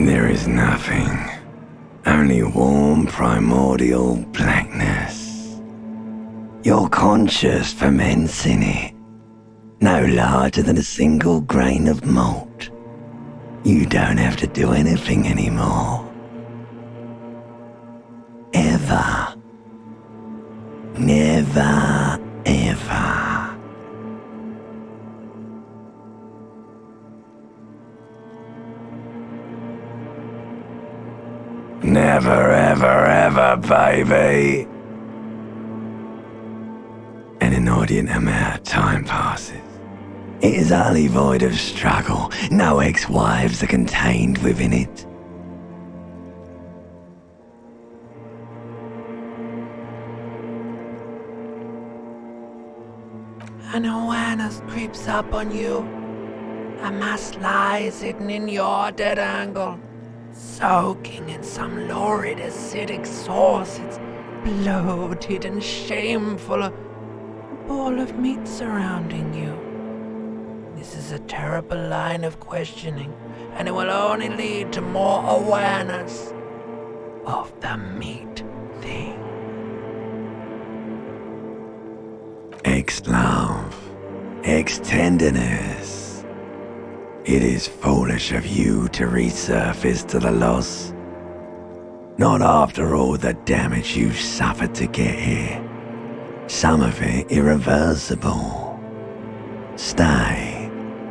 There is nothing. Only warm primordial blackness. Your conscious ferments in it. No larger than a single grain of malt. You don't have to do anything anymore. Ever. Never, ever. Never, ever, ever, baby. An inordinate amount of time passes. It is utterly void of struggle. No ex-wives are contained within it. An awareness creeps up on you. A mass lies hidden in your dead angle, soaking in some lurid acidic sauce. It's bloated and shameful, a ball of meat surrounding you. This is a terrible line of questioning, and it will only lead to more awareness of the meat thing. Ex-love, ex-tenderness. It is foolish of you to resurface to the loss. Not after all the damage you've suffered to get here. Some of it irreversible. Stay.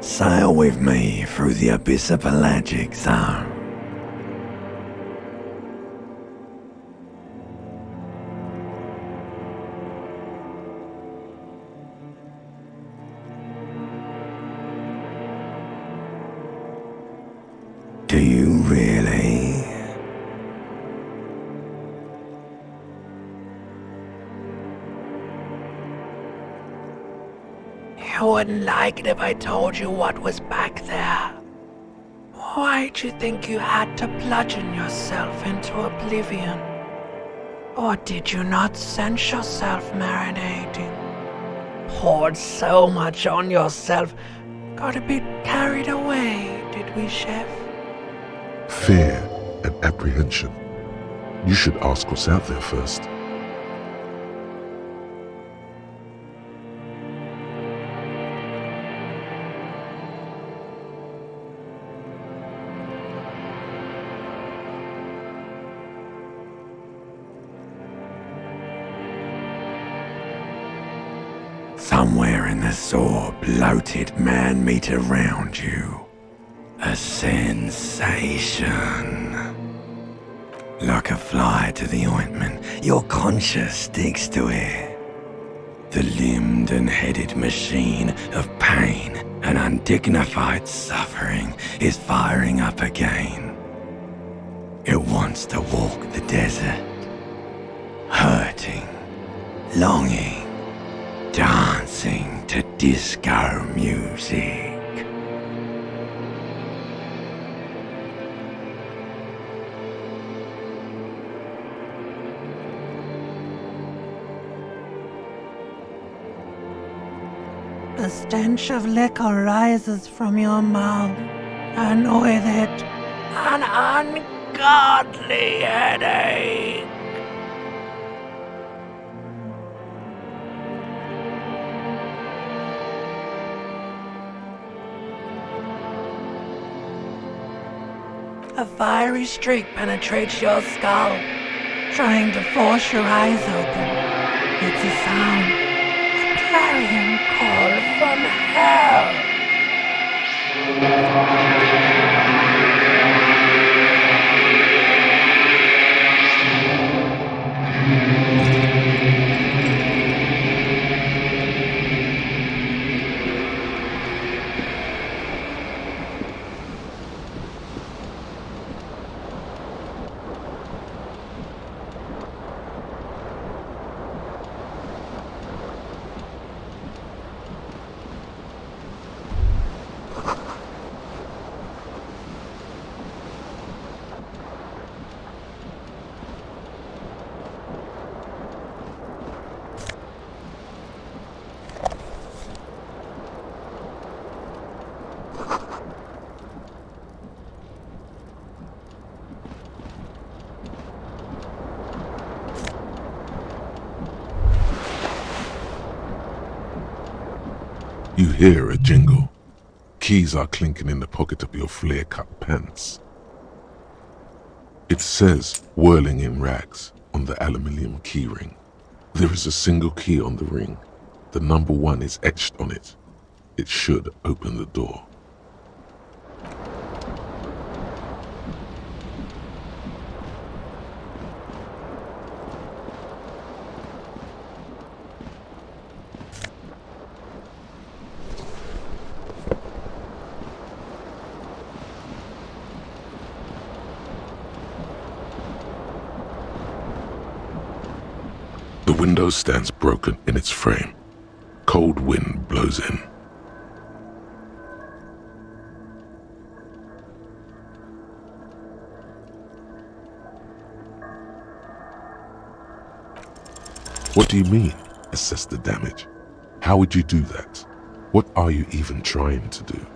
Sail with me through the abyssopelagic zone. Do you really? You wouldn't like it if I told you what was back there. Why'd you think you had to bludgeon yourself into oblivion? Or did you not sense yourself marinating? Poured so much on yourself, got a bit carried away, did we, Chef? Fear and apprehension. You should ask what's out there first. Somewhere in the sore, bloated man-meat around you. A sensation. Like a fly to the ointment, your conscience sticks to it. The limbed and headed machine of pain and undignified suffering is firing up again. It wants to walk the desert. Hurting, longing, dancing to disco music. The stench of liquor rises from your mouth, and with it, an ungodly headache. A fiery streak penetrates your skull, trying to force your eyes open. It's a sound, a clarion call from hell. You hear a jingle. Keys are clinking in the pocket of your flare-cut pants. It says, whirling in rags, on the aluminium keyring. There is a single key on the ring. The number 1 is etched on it. It should open the door. The window stands broken in its frame. Cold wind blows in. What do you mean, assess the damage? How would you do that? What are you even trying to do?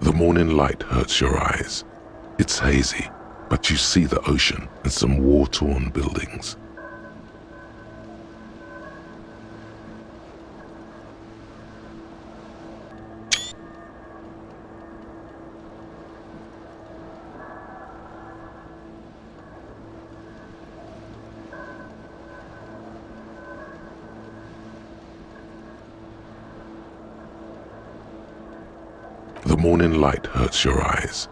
The morning light hurts your eyes. It's hazy, but you see the ocean and some war-torn buildings. The morning light hurts your eyes.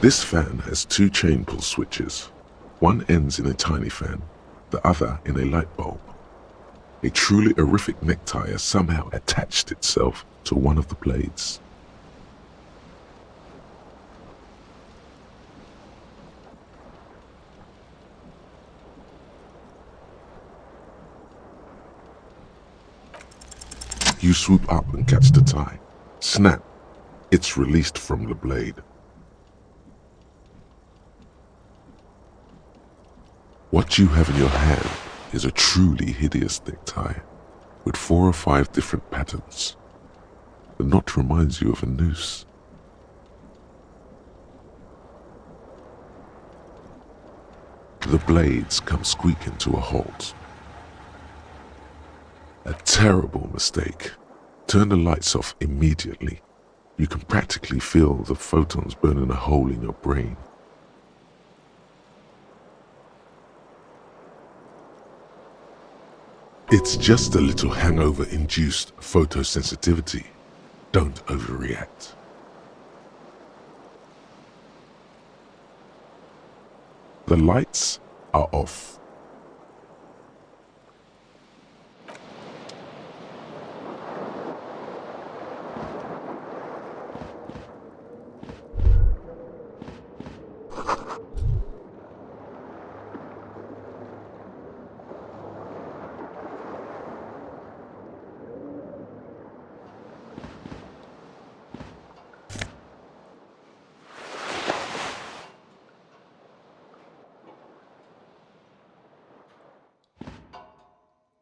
This fan has 2 chain pull switches. One ends in a tiny fan, the other in a light bulb. A truly horrific necktie has somehow attached itself to one of the blades. You swoop up and catch the tie. Snap! It's released from the blade. What you have in your hand is a truly hideous necktie with 4 or 5 different patterns. The knot reminds you of a noose. The blades come squeaking to a halt. A terrible mistake. Turn the lights off immediately. You can practically feel the photons burning a hole in your brain. It's just a little hangover-induced photosensitivity. Don't overreact. The lights are off.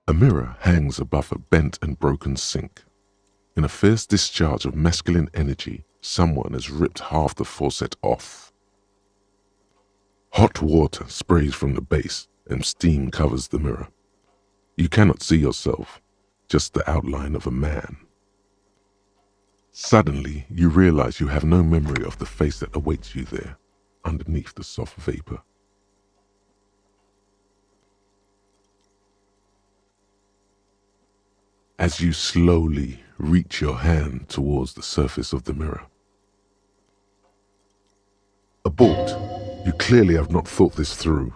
A mirror hangs above a bent and broken sink. In a fierce discharge of masculine energy, someone has ripped half the faucet off. Hot water sprays from the base and steam covers the mirror. You cannot see yourself, just the outline of a man. Suddenly, you realize you have no memory of the face that awaits you there, underneath the soft vapor. As you slowly reach your hand towards the surface of the mirror. Abort. You clearly have not thought this through.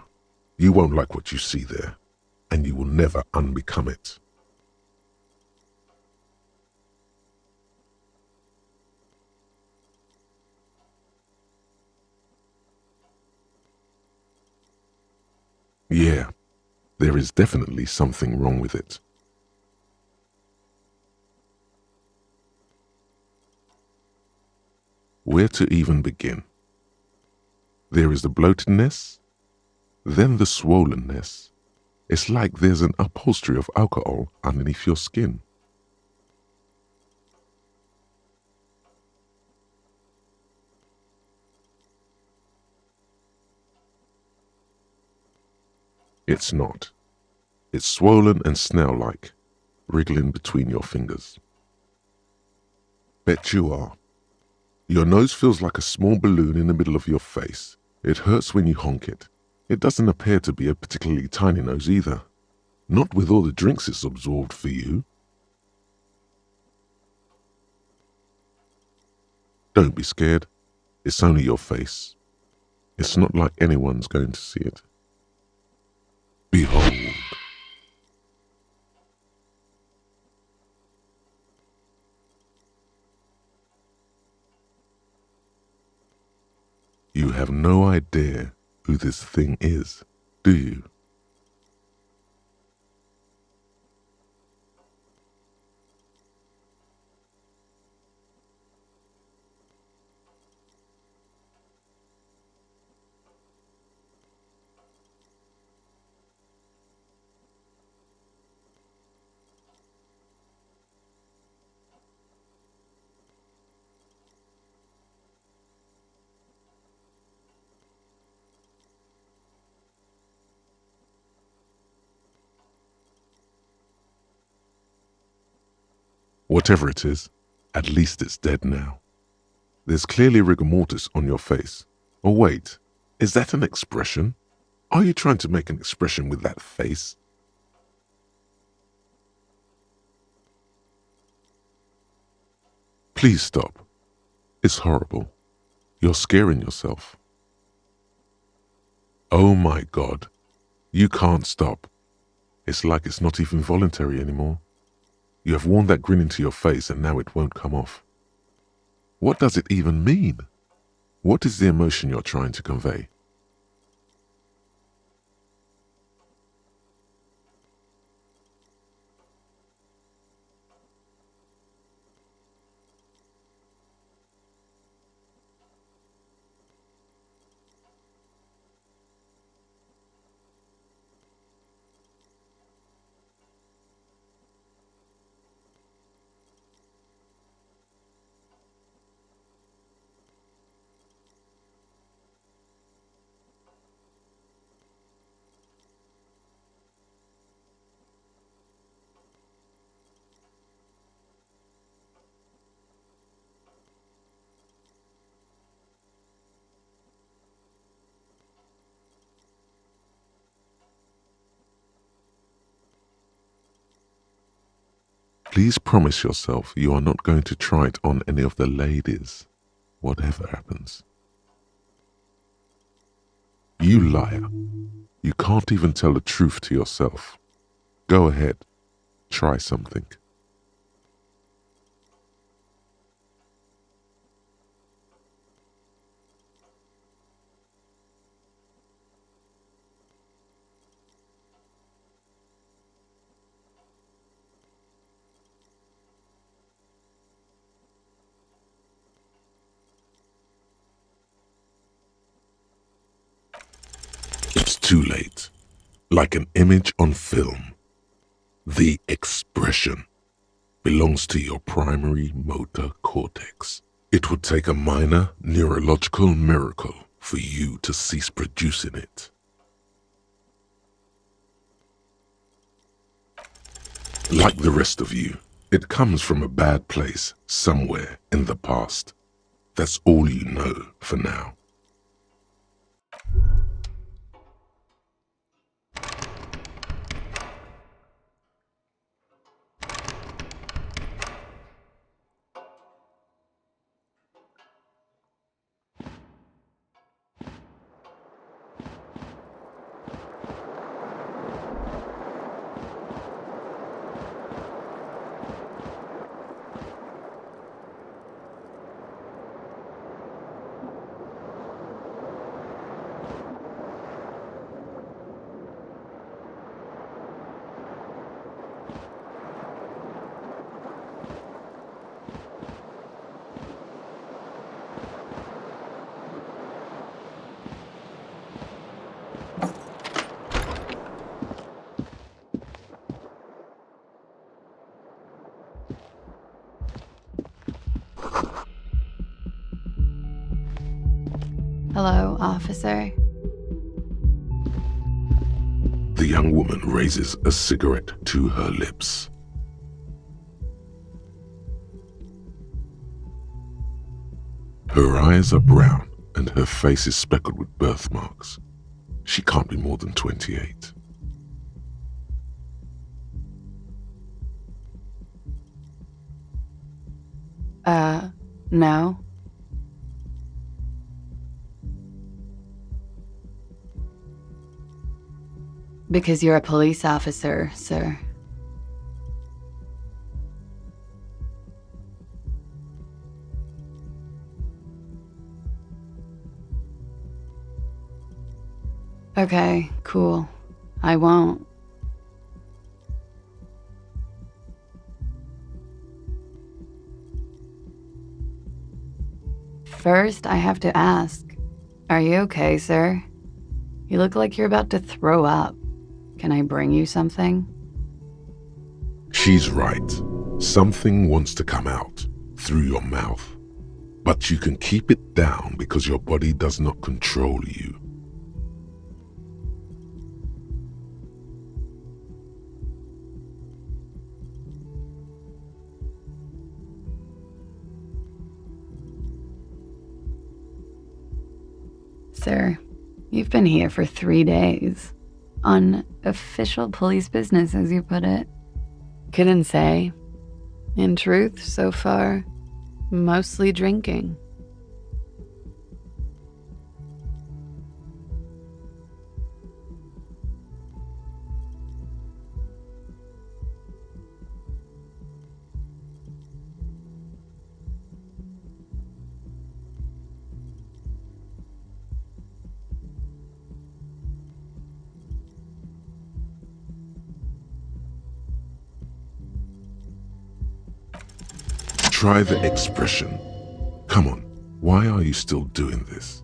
You won't like what you see there, and you will never unbecome it. Yeah, there is definitely something wrong with it. Where to even begin? There is the bloatedness, then the swollenness. It's like there's an upholstery of alcohol underneath your skin. It's not. It's swollen and snail-like, wriggling between your fingers. Bet you are. Your nose feels like a small balloon in the middle of your face. It hurts when you honk it. It doesn't appear to be a particularly tiny nose either. Not with all the drinks it's absorbed for you. Don't be scared. It's only your face. It's not like anyone's going to see it. Behold. You have no idea who this thing is, do you? Whatever it is, at least it's dead now. There's clearly rigor mortis on your face. Oh wait, is that an expression? Are you trying to make an expression with that face? Please stop. It's horrible. You're scaring yourself. Oh my God. You can't stop. It's like it's not even voluntary anymore. You have worn that grin into your face and now it won't come off. What does it even mean? What is the emotion you're trying to convey? Please promise yourself you are not going to try it on any of the ladies, whatever happens. You liar. You can't even tell the truth to yourself. Go ahead, try something. It's too late. Like an image on film. The expression belongs to your primary motor cortex. It would take a minor neurological miracle for you to cease producing it. Like the rest of you, it comes from a bad place somewhere in the past. That's all you know for now. Hello, officer. The young woman raises a cigarette to her lips. Her eyes are brown and her face is speckled with birthmarks. She can't be more than 28. No. Because you're a police officer, sir. Okay, cool. I won't. First, I have to ask, are you okay, sir? You look like you're about to throw up. Can I bring you something? She's right. Something wants to come out through your mouth. But you can keep it down because your body does not control you. Sir, you've been here for 3 days. On official police business, as you put it. Couldn't say. In truth, so far, mostly drinking. Try the expression. Come on, why are you still doing this?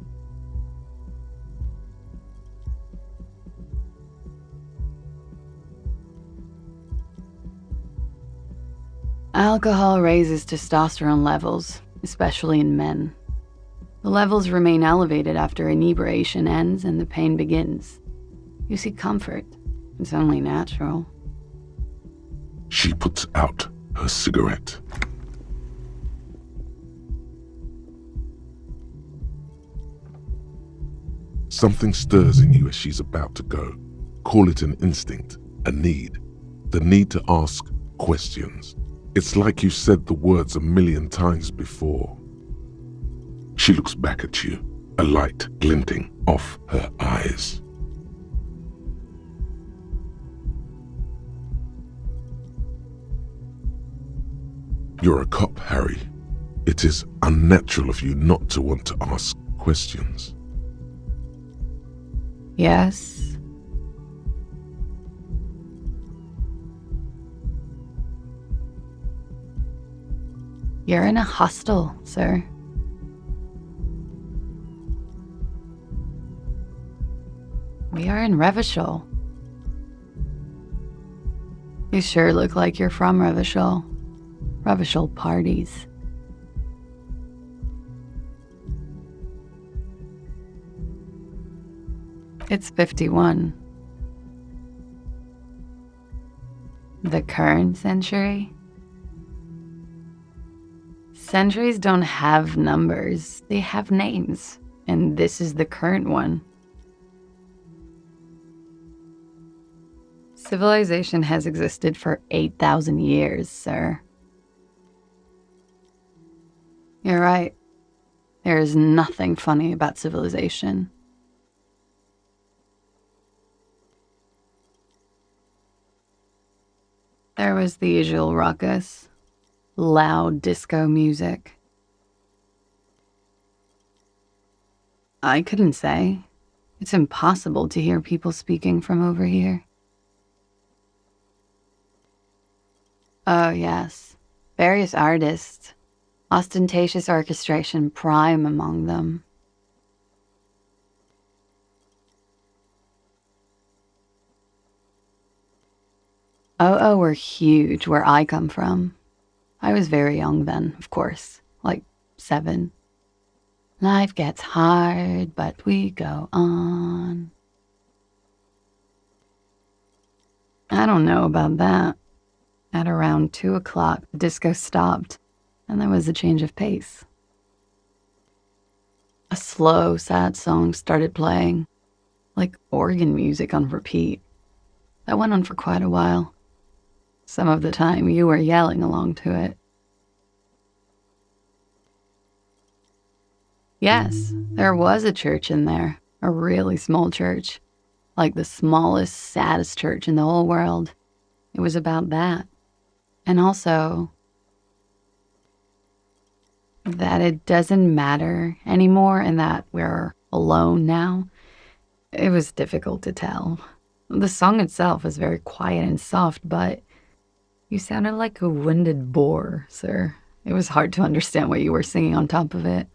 Alcohol raises testosterone levels, especially in men. The levels remain elevated after inebriation ends and the pain begins. You seek comfort. It's only natural. She puts out her cigarette. Something stirs in you as she's about to go. Call it an instinct, a need. The need to ask questions. It's like you said the words 1,000,000 times before. She looks back at you, a light glinting off her eyes. You're a cop, Harry. It is unnatural of you not to want to ask questions. Yes. You're in a hostel, sir. We are in Revachol. You sure look like you're from Revachol. Revachol parties. It's 51. The current century? Centuries don't have numbers, they have names, and this is the current one. Civilization has existed for 8,000 years, sir. You're right. There is nothing funny about civilization. There was the usual ruckus, loud disco music. I couldn't say. It's impossible to hear people speaking from over here. Oh, yes. Various artists. Ostentatious orchestration prime among them. Oh, were huge where I come from. I was very young then, of course, like 7. Life gets hard, but we go on. I don't know about that. At around 2 o'clock, the disco stopped, and there was a change of pace. A slow, sad song started playing, like organ music on repeat. That went on for quite a while. Some of the time, you were yelling along to it. Yes, there was a church in there, a really small church, like the smallest, saddest church in the whole world. It was about that. And also, that it doesn't matter anymore and that we're alone now. It was difficult to tell. The song itself was very quiet and soft, but you sounded like a winded boar, sir. It was hard to understand what you were singing on top of it.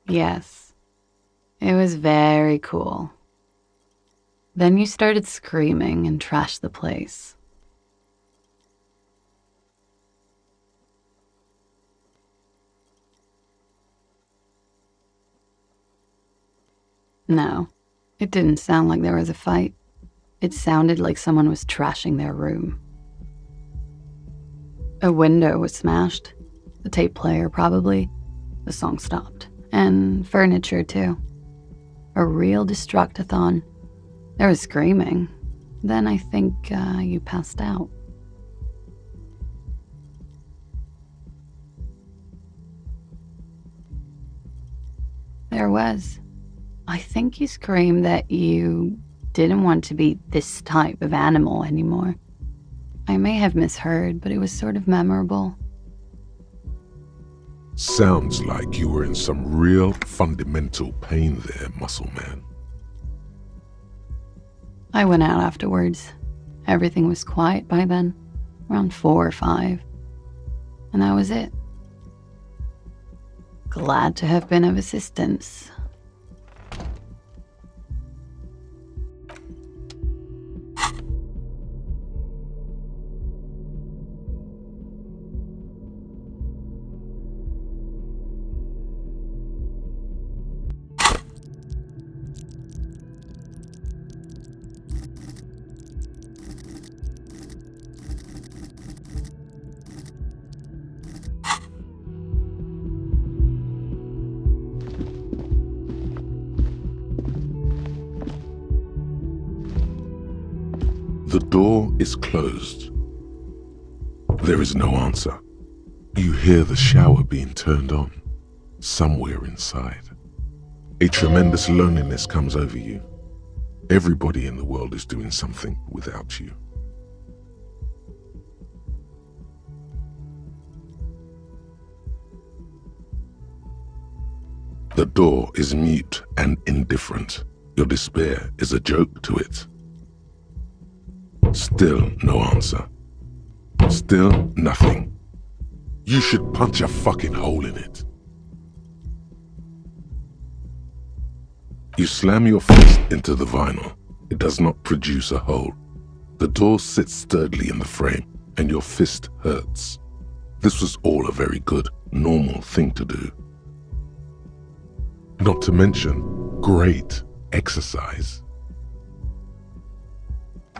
Yes, it was very cool. Then you started screaming and trashed the place. No, it didn't sound like there was a fight. It sounded like someone was trashing their room. A window was smashed, the tape player probably. The song stopped. And furniture, too. A real destructathon. There was screaming. Then I think you passed out. There was. I think you screamed that you didn't want to be this type of animal anymore. I may have misheard, but it was sort of memorable. Sounds like you were in some real fundamental pain there, muscle man. I went out afterwards. Everything was quiet by then, around 4 or 5. And that was it. Glad to have been of assistance. The door is closed. There is no answer. You hear the shower being turned on, somewhere inside. A tremendous loneliness comes over you. Everybody in the world is doing something without you. The door is mute and indifferent. Your despair is a joke to it. Still no answer. Still nothing. You should punch a fucking hole in it. You slam your fist into the vinyl. It does not produce a hole. The door sits sturdily in the frame, and your fist hurts. This was all a very good, normal thing to do. Not to mention, great exercise.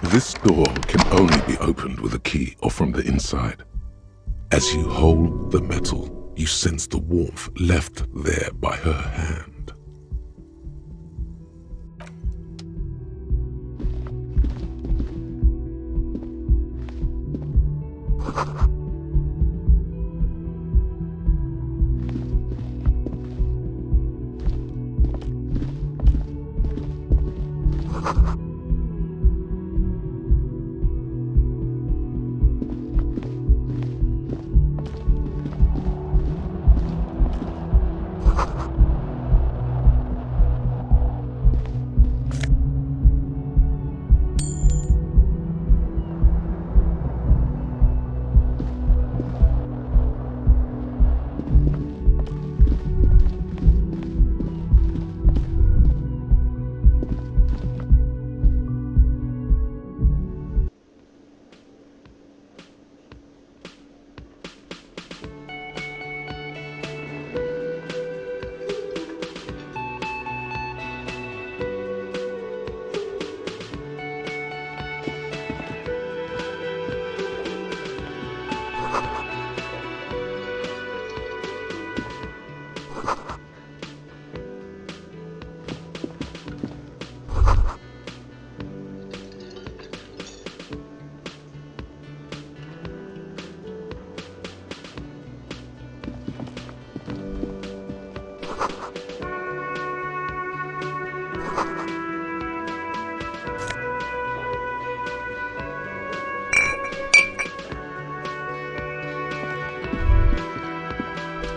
This door can only be opened with a key or from the inside. As you hold the metal, you sense the warmth left there by her hand.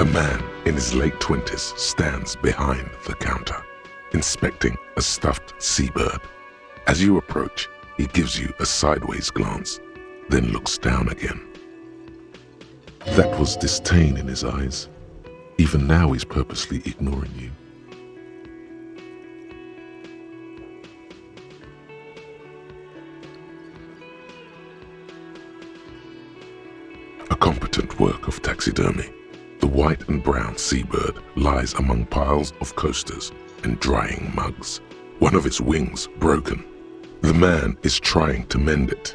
A man in his late 20s stands behind the counter, inspecting a stuffed seabird. As you approach, he gives you a sideways glance, then looks down again. That was disdain in his eyes. Even now he's purposely ignoring you. A competent work of taxidermy. The white and brown seabird lies among piles of coasters and drying mugs, one of its wings broken. The man is trying to mend it.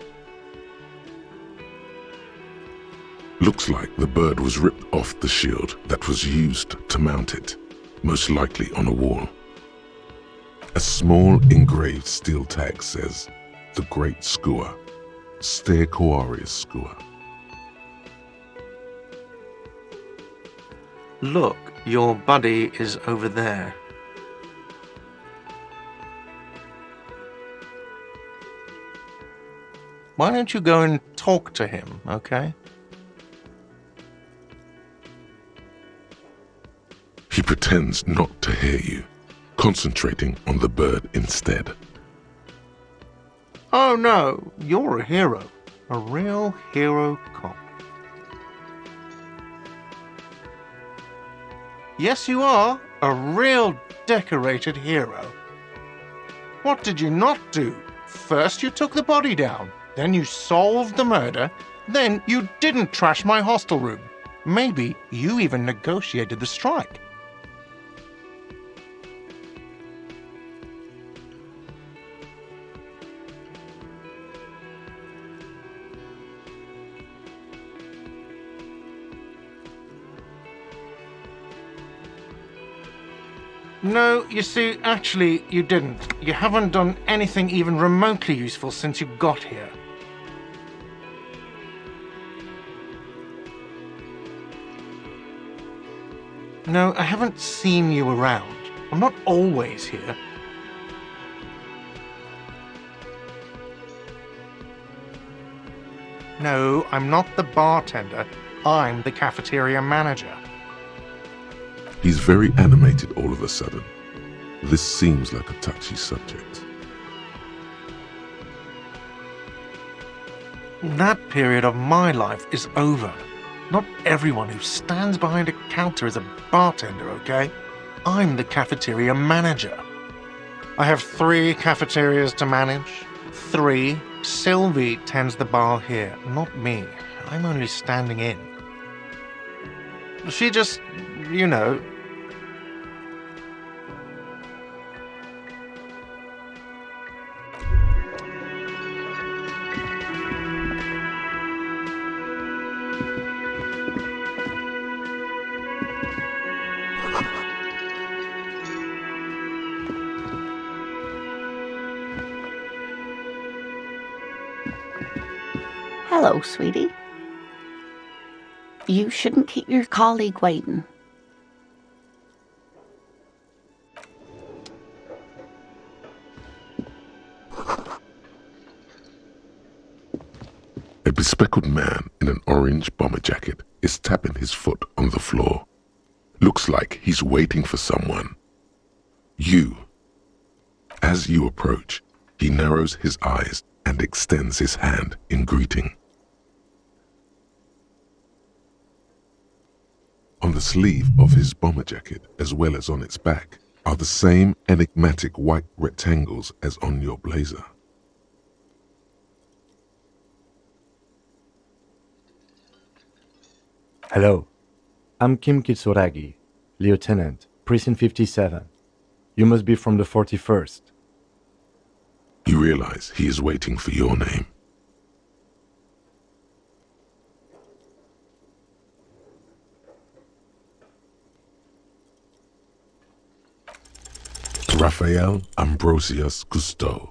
Looks like the bird was ripped off the shield that was used to mount it, most likely on a wall. A small engraved steel tag says, "The Great Skua, Stegoarius Skua." Look, your buddy is over there. Why don't you go and talk to him, okay? He pretends not to hear you, concentrating on the bird instead. Oh no, you're a hero. A real hero cop. Yes, you are. A real decorated hero. What did you not do? First you took the body down, then you solved the murder, then you didn't trash my hostel room. Maybe you even negotiated the strike. No, you see, actually, you didn't. You haven't done anything even remotely useful since you got here. No, I haven't seen you around. I'm not always here. No, I'm not the bartender. I'm the cafeteria manager. He's very animated all of a sudden. This seems like a touchy subject. That period of my life is over. Not everyone who stands behind a counter is a bartender, okay? I'm the cafeteria manager. I have 3 cafeterias to manage. 3. Sylvie tends the bar here, not me. I'm only standing in. She just, you know... Hello, sweetie. You shouldn't keep your colleague waiting. A bespectacled man in an orange bomber jacket is tapping his foot on the floor. Looks like he's waiting for someone. You. As you approach, he narrows his eyes and extends his hand in greeting. On the sleeve of his bomber jacket, as well as on its back, are the same enigmatic white rectangles as on your blazer. Hello, I'm Kim Kitsuragi, Lieutenant, Precinct 57. You must be from the 41st. You realize he is waiting for your name. Raphael Ambrosius Cousteau.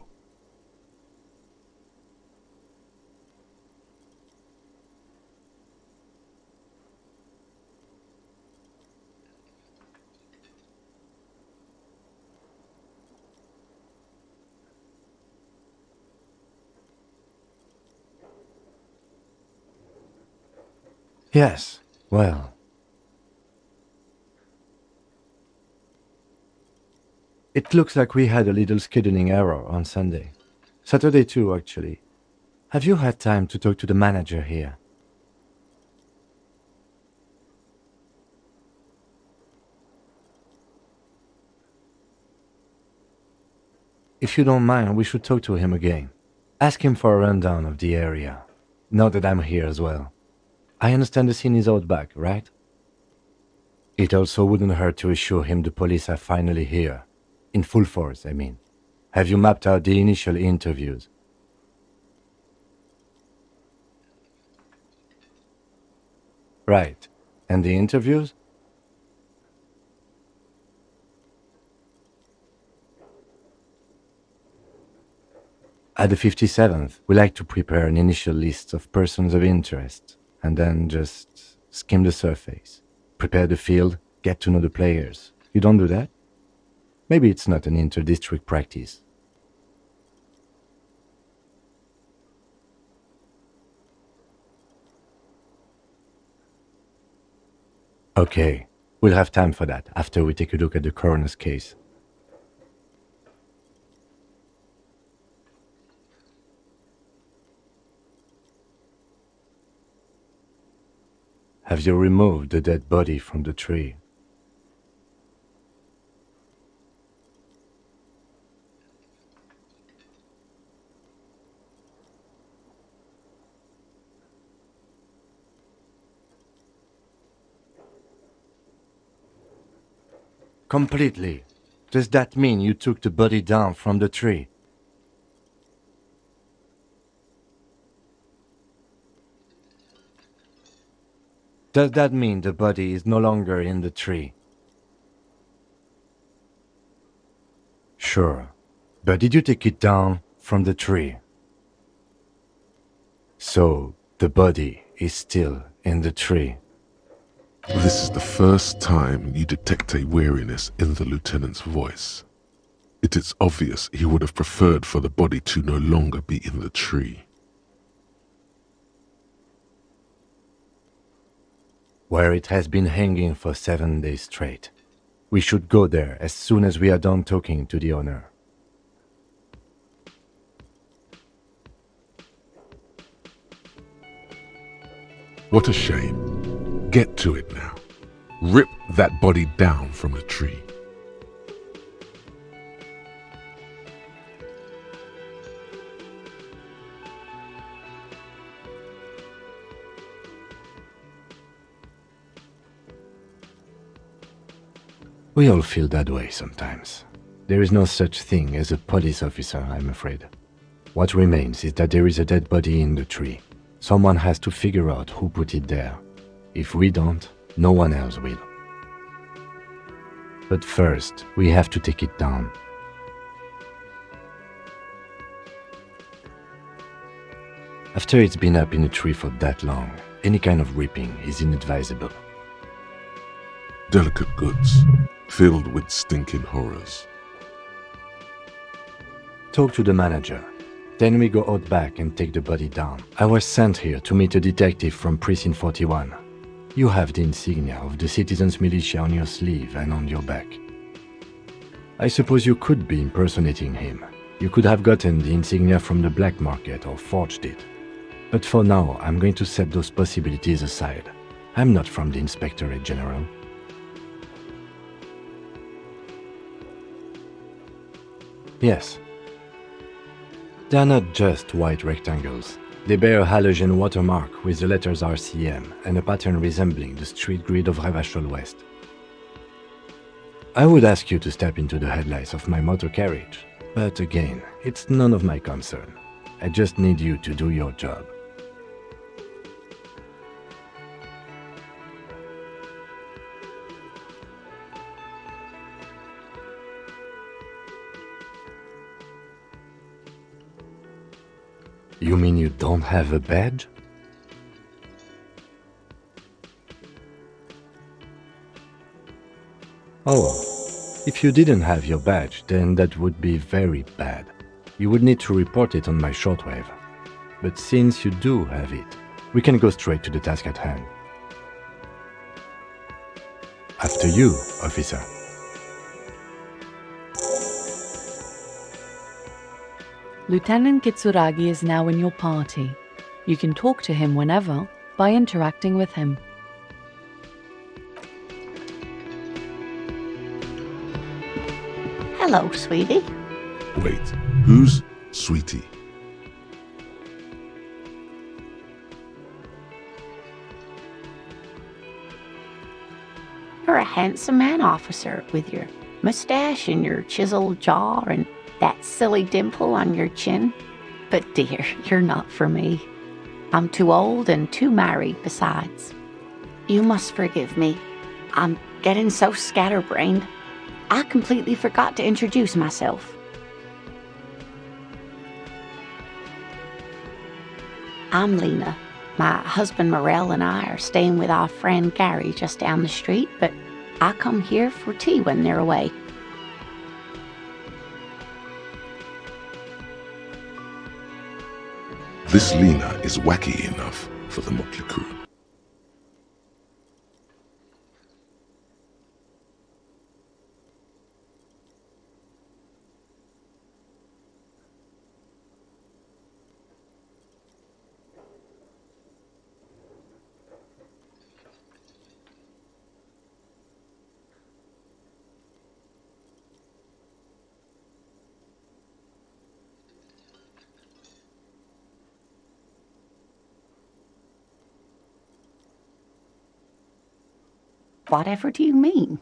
Yes, well. It looks like we had a little scheduling error on Sunday. Saturday too, actually. Have you had time to talk to the manager here? If you don't mind, we should talk to him again. Ask him for a rundown of the area. Now that I'm here as well. I understand the scene is out back, right? It also wouldn't hurt to assure him the police are finally here. In full force, I mean. Have you mapped out the initial interviews? Right. And the interviews? At the 57th, we like to prepare an initial list of persons of interest, and then just skim the surface. Prepare the field, get to know the players. You don't do that? Maybe it's not an inter-district practice. Okay, we'll have time for that after we take a look at the coroner's case. Have you removed the dead body from the tree? Completely. Does that mean you took the body down from the tree? Does that mean the body is no longer in the tree? Sure. But did you take it down from the tree? So, the body is still in the tree. This is the first time you detect a weariness in the lieutenant's voice. It is obvious he would have preferred for the body to no longer be in the tree. Where it has been hanging for 7 days straight. We should go there as soon as we are done talking to the owner. What a shame. Get to it now. Rip that body down from the tree. We all feel that way sometimes. There is no such thing as a police officer, I'm afraid. What remains is that there is a dead body in the tree. Someone has to figure out who put it there. If we don't, no one else will. But first, we have to take it down. After it's been up in a tree for that long, any kind of ripping is inadvisable. Delicate goods, filled with stinking horrors. Talk to the manager. Then we go out back and take the body down. I was sent here to meet a detective from Precinct 41. You have the insignia of the Citizens Militia on your sleeve and on your back. I suppose you could be impersonating him. You could have gotten the insignia from the black market or forged it. But for now, I'm going to set those possibilities aside. I'm not from the Inspectorate General. Yes. They are not just white rectangles. They bear a halogen watermark with the letters RCM and a pattern resembling the street grid of Revachol West. I would ask you to step into the headlights of my motor carriage, but again, it's none of my concern. I just need you to do your job. You mean you don't have a badge? Oh, if you didn't have your badge, then that would be very bad. You would need to report it on my shortwave. But since you do have it, we can go straight to the task at hand. After you, officer. Lieutenant Kitsuragi is now in your party. You can talk to him whenever by interacting with him. Hello, sweetie. Wait, who's Sweetie? You're a handsome man, officer, with your mustache and your chiseled jaw and that silly dimple on your chin. But dear, you're not for me. I'm too old and too married besides. You must forgive me. I'm getting so scatterbrained. I completely forgot to introduce myself. I'm Lena. My husband Morel and I are staying with our friend Gary just down the street, but I come here for tea when they're away. This Lena is wacky enough for the motley crew. Whatever do you mean?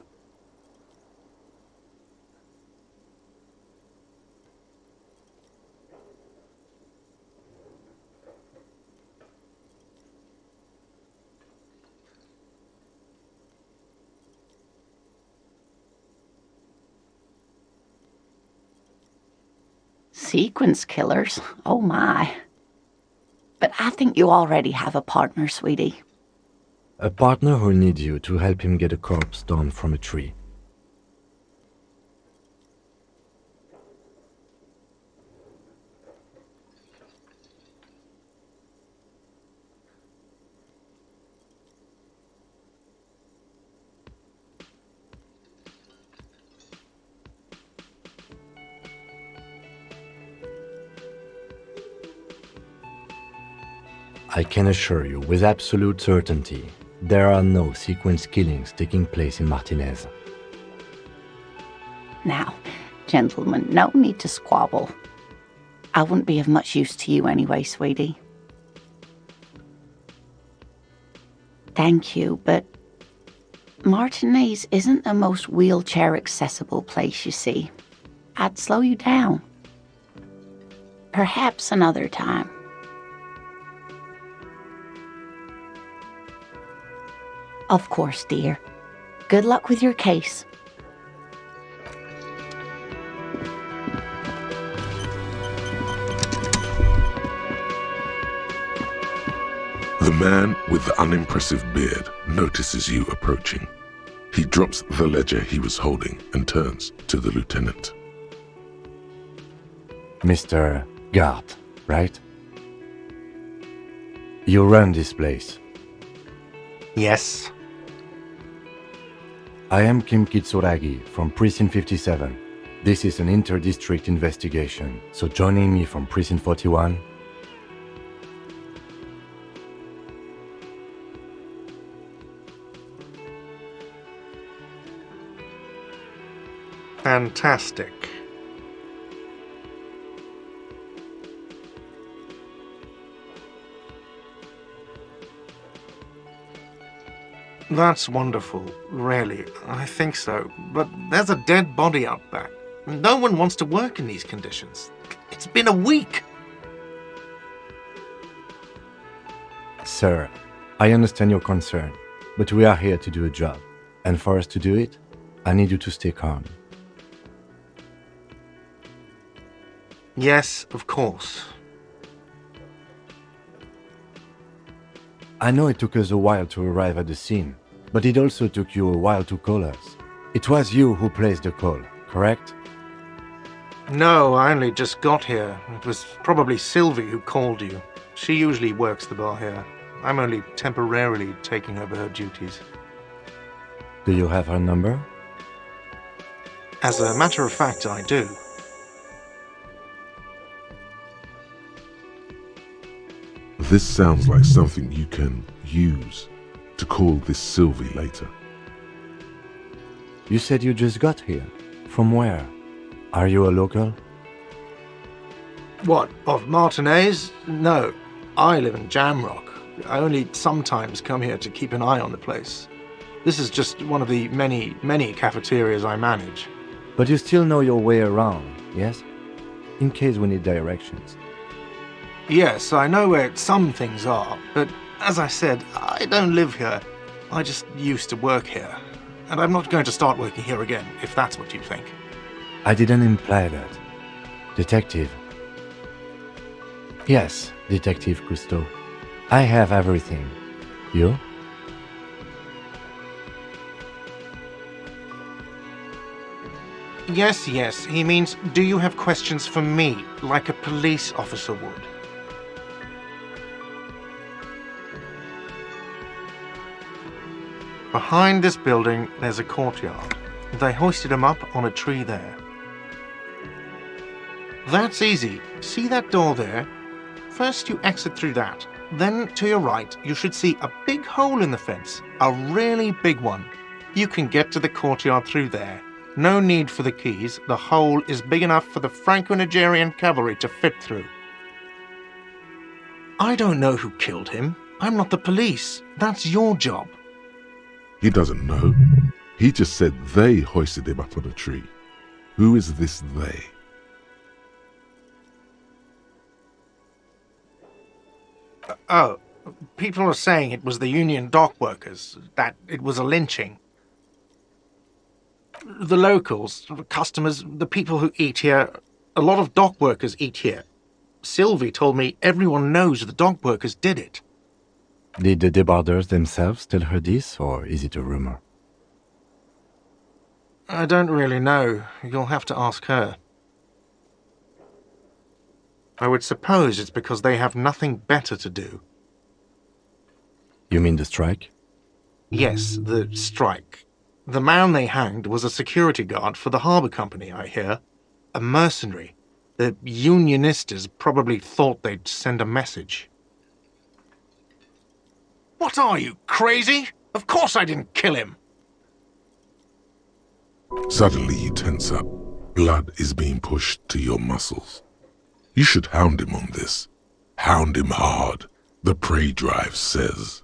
Sequence killers? Oh my. But I think you already have a partner, sweetie. A partner who needs you to help him get a corpse down from a tree. I can assure you with absolute certainty, there are no sequence killings taking place in Martinez. Now, gentlemen, no need to squabble. I wouldn't be of much use to you anyway, sweetie. Thank you, but Martinez isn't the most wheelchair-accessible place, you see. I'd slow you down. Perhaps another time. Of course, dear. Good luck with your case. The man with the unimpressive beard notices you approaching. He drops the ledger he was holding and turns to the lieutenant. Mr. Gart, right? You run this place. Yes. I am Kim Kitsuragi from Precinct 57. This is an inter-district investigation, so joining me from Precinct 41... Fantastic. That's wonderful, really. I think so. But there's a dead body out back. No one wants to work in these conditions. It's been a week. Sir, I understand your concern, but we are here to do a job. And for us to do it, I need you to stay calm. Yes, of course. I know it took us a while to arrive at the scene, but it also took you a while to call us. It was you who placed the call, correct? No, I only just got here. It was probably Sylvie who called you. She usually works the bar here. I'm only temporarily taking over her duties. Do you have her number? As a matter of fact, I do. This sounds like something you can use to call this Sylvie later. You said you just got here. From where? Are you a local? What, of Martinez? No, I live in Jamrock. I only sometimes come here to keep an eye on the place. This is just one of the many cafeterias I manage. But you still know your way around, yes? In case we need directions. Yes, I know where some things are, but as I said, I don't live here. I just used to work here. And I'm not going to start working here again, if that's what you think. I didn't imply that. Detective. Yes, Detective Cousteau. I have everything. You? Yes, he means, do you have questions for me, like a police officer would? Behind this building, there's a courtyard. They hoisted him up on a tree there. That's easy. See that door there? First you exit through that. Then to your right, you should see a big hole in the fence. A really big one. You can get to the courtyard through there. No need for the keys. The hole is big enough for the Franco-Nigerian cavalry to fit through. I don't know who killed him. I'm not the police. That's your job. He doesn't know. He just said they hoisted him up on a tree. Who is this they? Oh, people are saying it was the union dock workers, that it was a lynching. The locals, the customers, the people who eat here, a lot of dock workers eat here. Sylvie told me everyone knows the dock workers did it. Did the debarders themselves tell her this, or is it a rumor? I don't really know. You'll have to ask her. I would suppose it's because they have nothing better to do. You mean the strike? Yes, the strike. The man they hanged was a security guard for the harbour company, I hear. A mercenary. The unionistas probably thought they'd send a message. What are you, crazy? Of course I didn't kill him! Suddenly you tense up. Blood is being pushed to your muscles. You should hound him on this. Hound him hard, the prey drive says.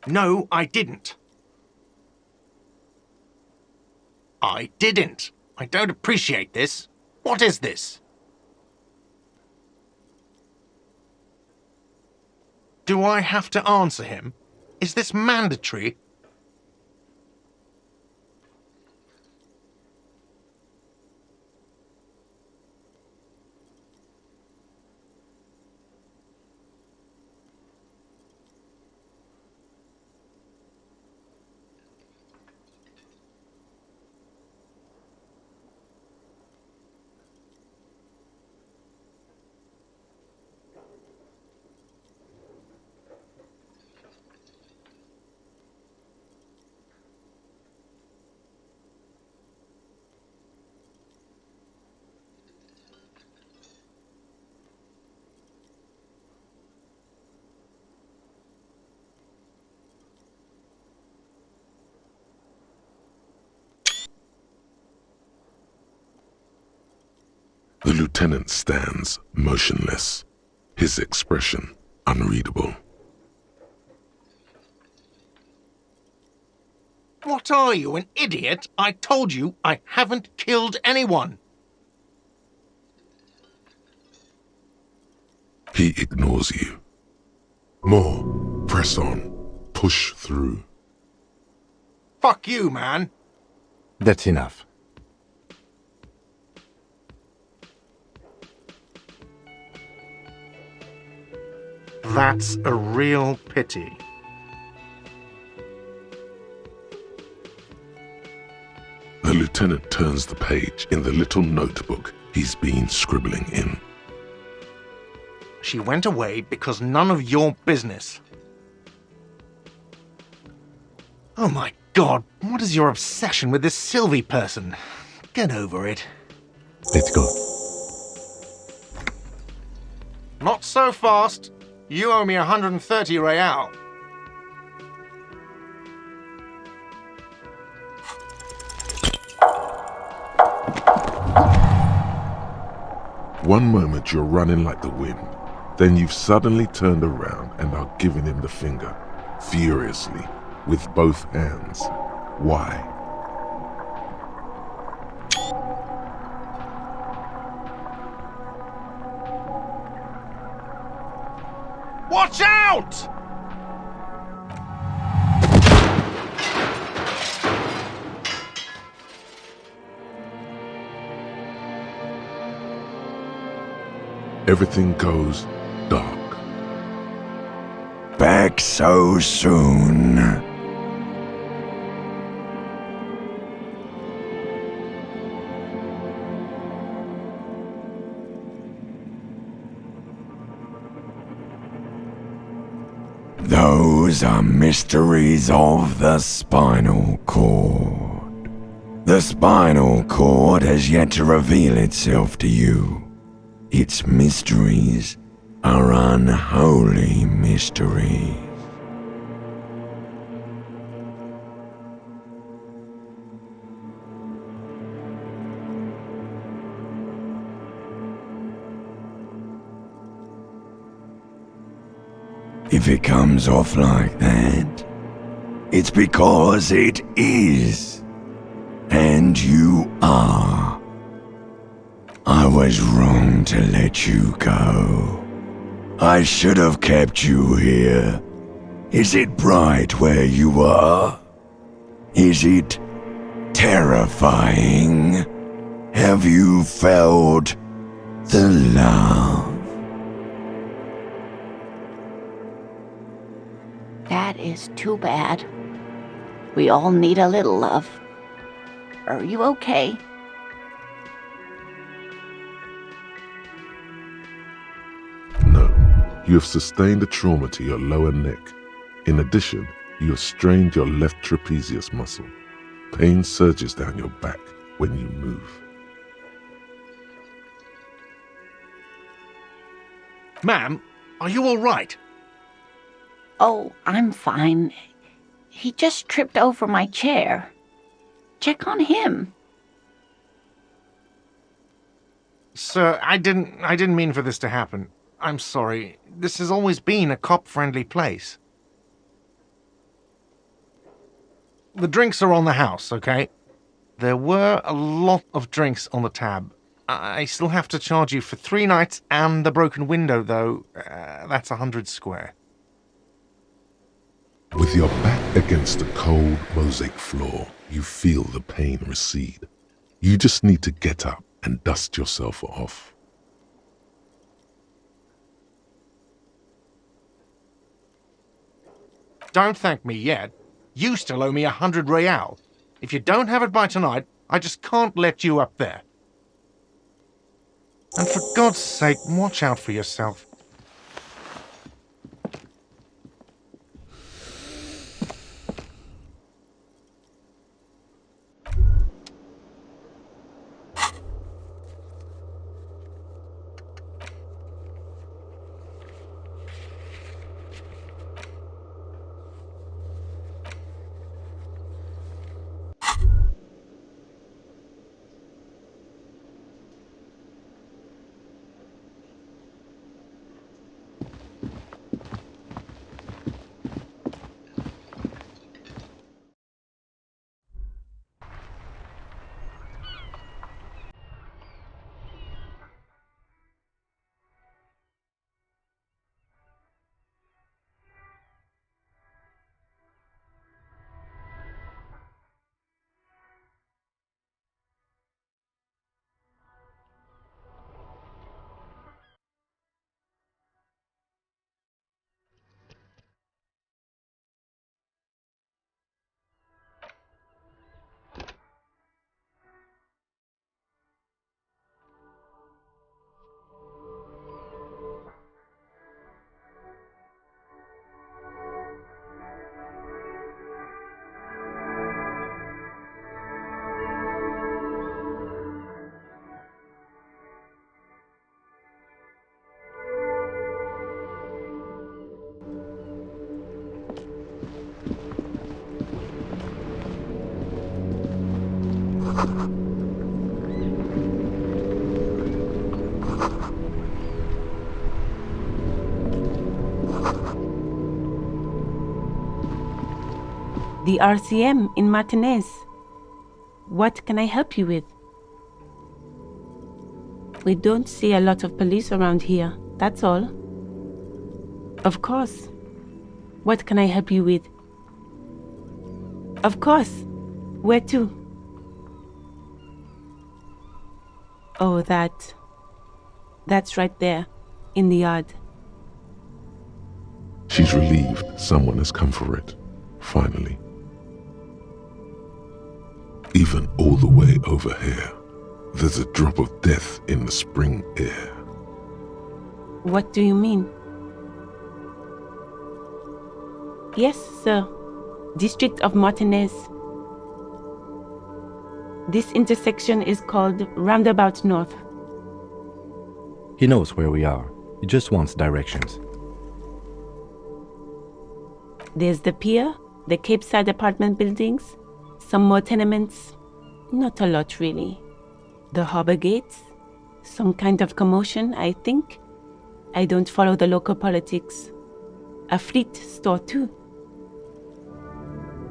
No, I didn't. I didn't. I don't appreciate this. What is this? Do I have to answer him? Is this mandatory? The lieutenant stands motionless, his expression unreadable. What are you, an idiot? I told you I haven't killed anyone. He ignores you. More. Press on. Push through. Fuck you, man. That's enough. That's a real pity. The lieutenant turns the page in the little notebook he's been scribbling in. She went away because none of your business. Oh my god, what is your obsession with this Sylvie person? Get over it. Let's go. Not so fast. You owe me 130 real. One moment you're running like the wind, then you've suddenly turned around and are giving him the finger, furiously, with both hands. Why? Watch out! Everything goes dark. Back so soon. Those are mysteries of the spinal cord. The spinal cord has yet to reveal itself to you. Its mysteries are unholy mysteries. If it comes off like that, it's because it is. And you are. I was wrong to let you go. I should have kept you here. Is it bright where you are? Is it terrifying? Have you felt the love? That is too bad. We all need a little love. Are you okay? No, you have sustained a trauma to your lower neck. In addition, you have strained your left trapezius muscle. Pain surges down your back when you move. Ma'am, are you all right? Oh, I'm fine. He just tripped over my chair. Check on him. Sir, I didn't mean for this to happen. I'm sorry. This has always been a cop-friendly place. The drinks are on the house, okay? There were a lot of drinks on the tab. I still have to charge you for 3 nights and the broken window, though. That's 100 square. With your back against the cold mosaic floor, you feel the pain recede. You just need to get up and dust yourself off. Don't thank me yet. You still owe me 100 real. If you don't have it by tonight, I just can't let you up there. And for God's sake, watch out for yourself. The RCM in Martinez. What can I help you with? We don't see a lot of police around here, that's all. Of course. What can I help you with? Of course. Where to? Oh, that's right there, in the yard. She's relieved someone has come for it, finally. Even all the way over here, there's a drop of death in the spring air. What do you mean? Yes, sir. District of Martinez. This intersection is called Roundabout North. He knows where we are. He just wants directions. There's the pier, the Cape Side apartment buildings, some more tenements. Not a lot, really. The harbor gates. Some kind of commotion, I think. I don't follow the local politics. A fleet store, too.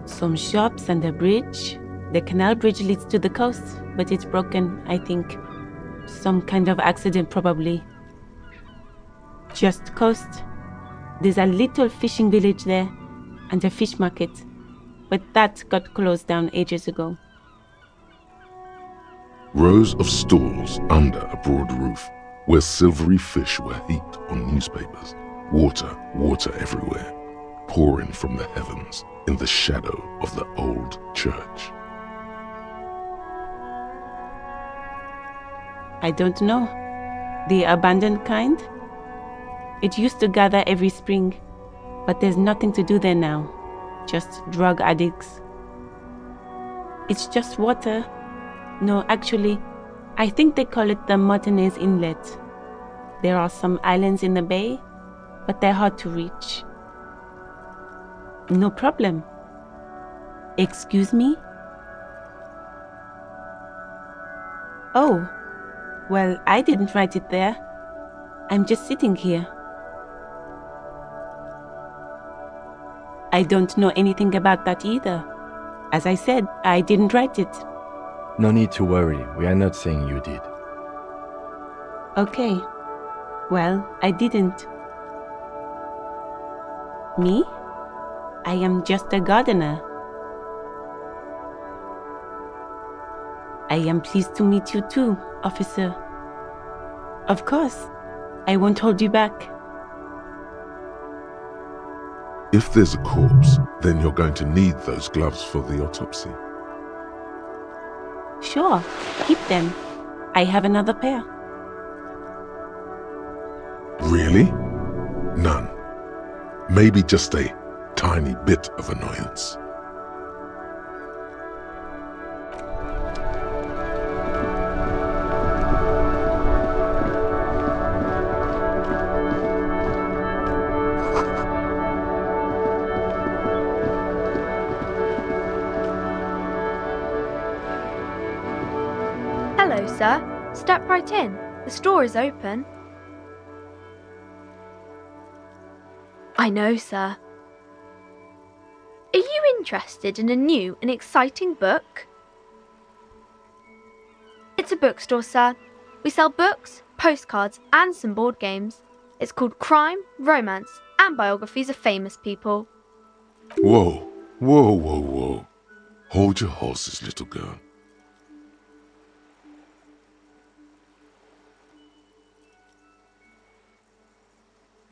Some shops and a bridge. The canal bridge leads to the coast, but it's broken, I think. Some kind of accident, probably. Just coast. There's a little fishing village there, and a fish market. But that got closed down ages ago. Rows of stalls under a broad roof, where silvery fish were heaped on newspapers. Water everywhere, pouring from the heavens in the shadow of the old church. I don't know. The abandoned kind? It used to gather every spring, but there's nothing to do there now. Just drug addicts. It's just water. No, actually, I think they call it the Martinez Inlet. There are some islands in the bay, but they're hard to reach. No problem. Excuse me? Oh, well, I didn't write it there. I'm just sitting here. I don't know anything about that either. As I said, I didn't write it. No need to worry. We are not saying you did. Okay. Well, I didn't. Me? I am just a gardener. I am pleased to meet you too, officer. Of course. I won't hold you back. If there's a corpse, then you're going to need those gloves for the autopsy. Sure, keep them. I have another pair. Really? None. Maybe just a tiny bit of annoyance. Hello, sir. Step right in. The store is open. I know, sir. Are you interested in a new and exciting book? It's a bookstore, sir. We sell books, postcards, and some board games. It's called Crime, Romance, and Biographies of Famous People. Whoa, whoa, whoa, whoa. Hold your horses, little girl.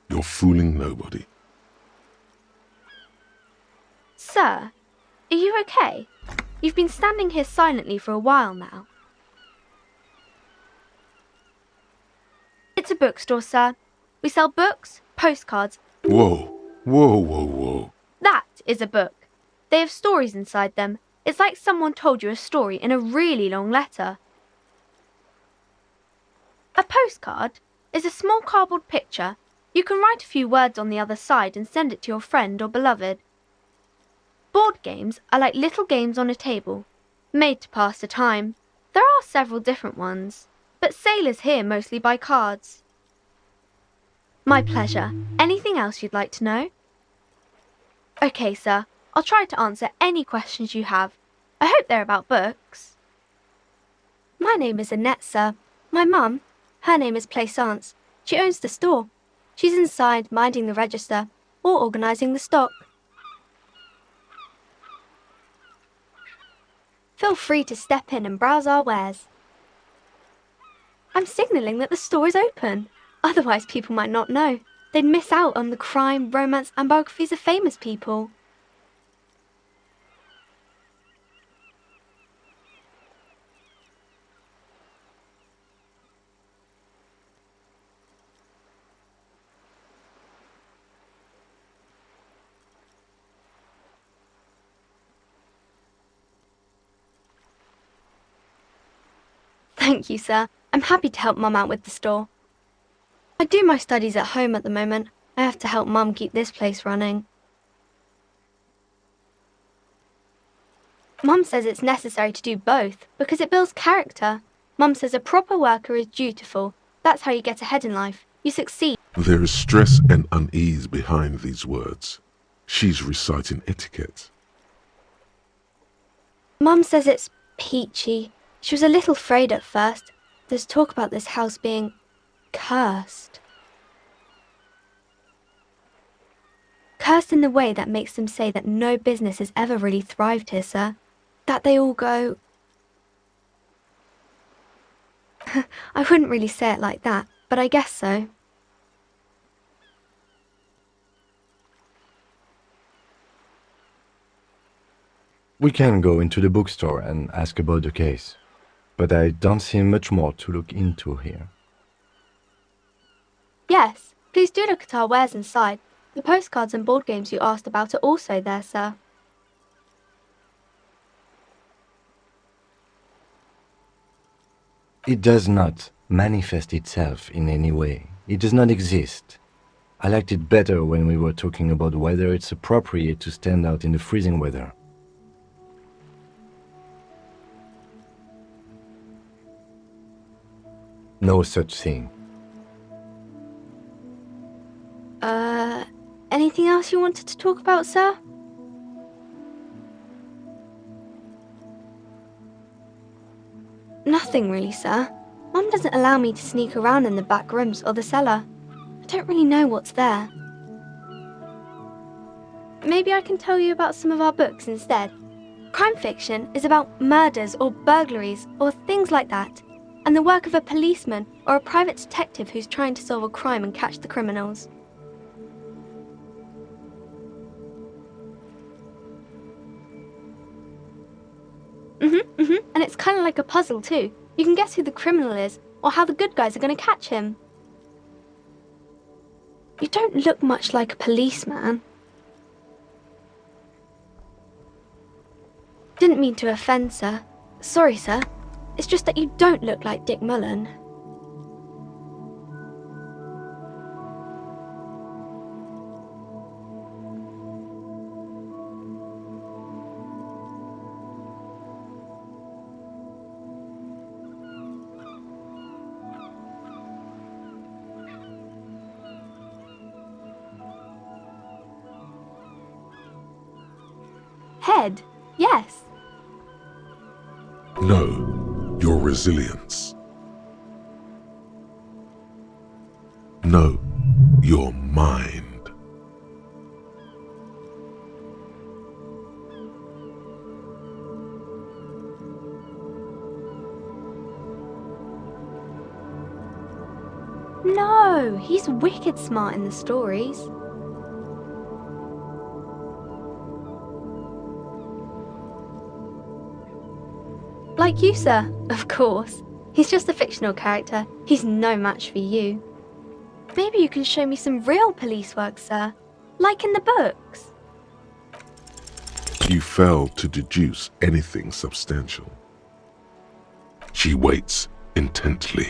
You're fooling nobody. Sir, are you okay? You've been standing here silently for a while now. It's a bookstore, sir. We sell books, postcards. Whoa, whoa, whoa, whoa. That is a book. They have stories inside them. It's like someone told you a story in a really long letter. A postcard is a small cardboard picture. You can write a few words on the other side and send it to your friend or beloved. Board games are like little games on a table. made to pass the time. There are several different ones, but sailors here mostly buy cards. My pleasure. Anything else you'd like to know? Okay, sir. I'll try to answer any questions you have. I hope they're about books. My name is Annette, sir. My mum, her name is Plaisance. She owns the store. She's inside minding the register or organising the stock. Feel free to step in and browse our wares. I'm signalling that the store is open. Otherwise people might not know. They'd miss out on the crime, romance and biographies of famous people. Thank you, sir. I'm happy to help Mum out with the store. I do my studies at home at the moment. I have to help Mum keep this place running. Mum says it's necessary to do both because it builds character. Mum says a proper worker is dutiful. That's how you get ahead in life. You succeed. There is stress and unease behind these words. She's reciting etiquette. Mum says it's peachy. She was a little afraid at first. There's talk about this house being cursed. Cursed in the way that makes them say that no business has ever really thrived here, sir. That they all go... I wouldn't really say it like that, but I guess so. We can go into the bookstore and ask about the case, but I don't see much more to look into here. Yes, please do look at our wares inside. The postcards and board games you asked about are also there, sir. It does not manifest itself in any way. It does not exist. I liked it better when we were talking about whether it's appropriate to stand out in the freezing weather. No such thing. Anything else you wanted to talk about, sir? Nothing really, sir. Mum doesn't allow me to sneak around in the back rooms or the cellar. I don't really know what's there. Maybe I can tell you about some of our books instead. Crime fiction is about murders or burglaries or things like that, and the work of a policeman or a private detective who's trying to solve a crime and catch the criminals. And it's kind of like a puzzle too. You can guess who the criminal is or how the good guys are going to catch him. You don't look much like a policeman. Didn't mean to offend, sir. Sorry, sir. It's just that you don't look like Dick Mullen. Head, yes. No, your resilience. No, your mind. No, he's wicked smart in the stories. Like you, sir, of course. He's just a fictional character. He's no match for you. Maybe you can show me some real police work, sir. Like in the books. You fail to deduce anything substantial. She waits intently.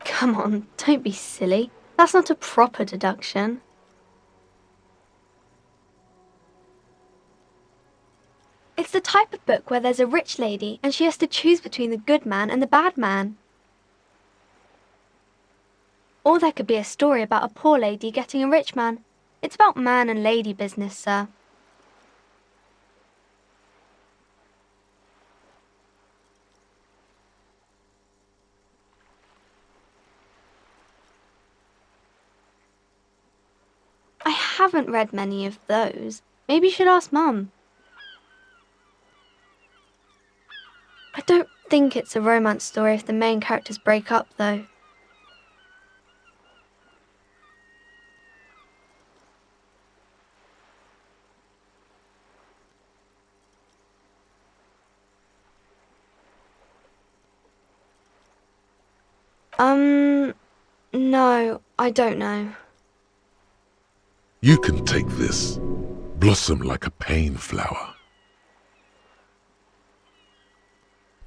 Come on, don't be silly. That's not a proper deduction. It's the type of book where there's a rich lady and she has to choose between the good man and the bad man. Or there could be a story about a poor lady getting a rich man. It's about man and lady business, sir. I haven't read many of those. Maybe you should ask Mum. I don't think it's a romance story if the main characters break up, though. No, I don't know. You can take this. Blossom like a pain flower.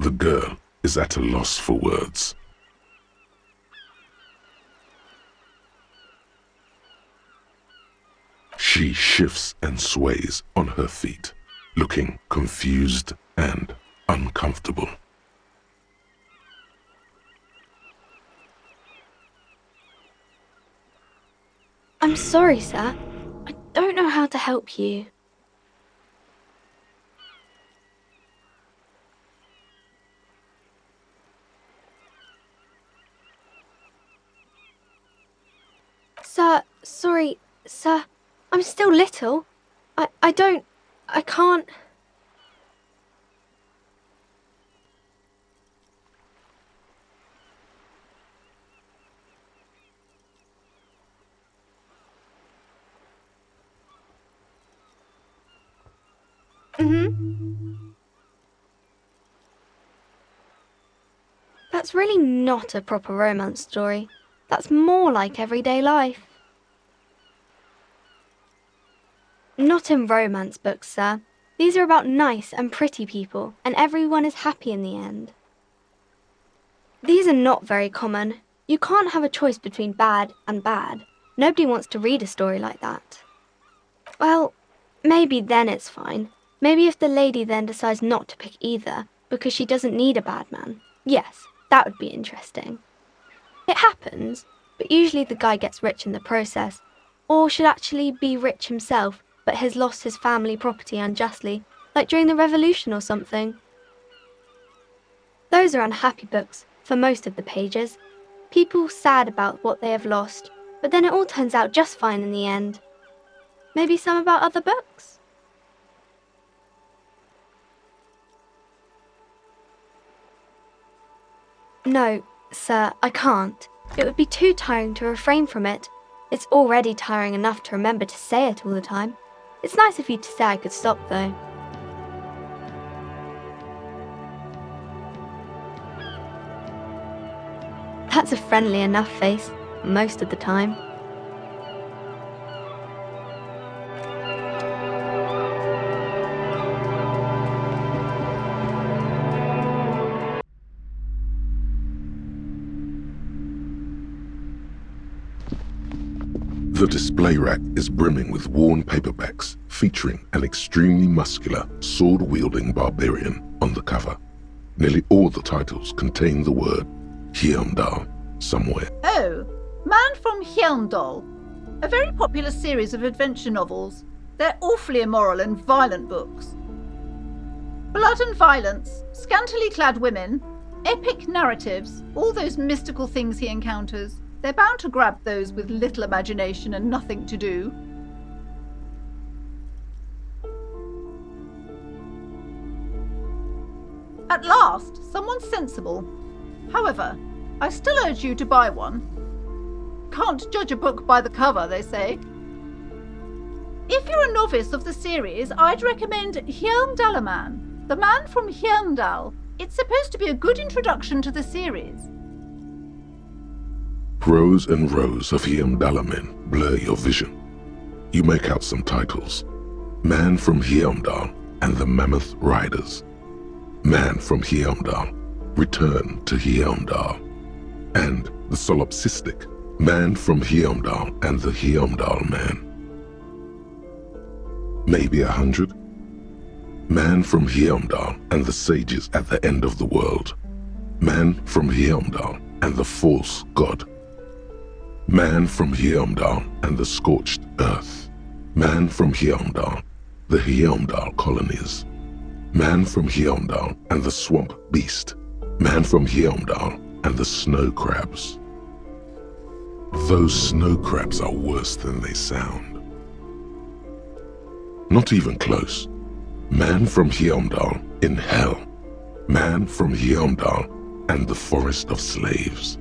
The girl is at a loss for words. She shifts and sways on her feet, looking confused and uncomfortable. I'm sorry, sir. I don't know how to help you. Sir, sorry, sir. I'm still little. I can't... That's really not a proper romance story. That's more like everyday life. Not in romance books, sir. These are about nice and pretty people, and everyone is happy in the end. These are not very common. You can't have a choice between bad and bad. Nobody wants to read a story like that. Well, maybe then it's fine. Maybe if the lady then decides not to pick either, because she doesn't need a bad man. Yes, that would be interesting. It happens, but usually the guy gets rich in the process, or should actually be rich himself, but has lost his family property unjustly, like during the revolution or something. Those are unhappy books, for most of the pages. People sad about what they have lost, but then it all turns out just fine in the end. Maybe some about other books? No, sir, I can't. It would be too tiring to refrain from it. It's already tiring enough to remember to say it all the time. It's nice of you to say I could stop, though. That's a friendly enough face, most of the time. The display rack is brimming with worn paperbacks featuring an extremely muscular, sword-wielding barbarian on the cover. Nearly all the titles contain the word Heimdall somewhere. Oh, Man from Heimdall. A very popular series of adventure novels. They're awfully immoral and violent books. Blood and violence, scantily clad women, epic narratives, all those mystical things he encounters. They're bound to grab those with little imagination and nothing to do. At last, someone sensible. However, I still urge you to buy one. Can't judge a book by the cover, they say. If you're a novice of the series, I'd recommend Heimdallaman, The Man from Heimdall. It's supposed to be a good introduction to the series. Rows and rows of Heimdallamen blur your vision. You make out some titles. Man from Heimdall and the Mammoth Riders. Man from Heimdall, Return to Heimdall. And the solipsistic Man from Heimdall and the Heimdall Man. Maybe 100. Man from Heimdall and the sages at the end of the world. Man from Heimdall and the false god. Man from Heimdall and the scorched earth. Man from Heimdall, the Heimdall colonies. Man from Heimdall and the swamp beast. Man from Heimdall and the snow crabs. Those snow crabs are worse than they sound. Not even close. Man from Heimdall in hell. Man from Heimdall and the forest of slaves.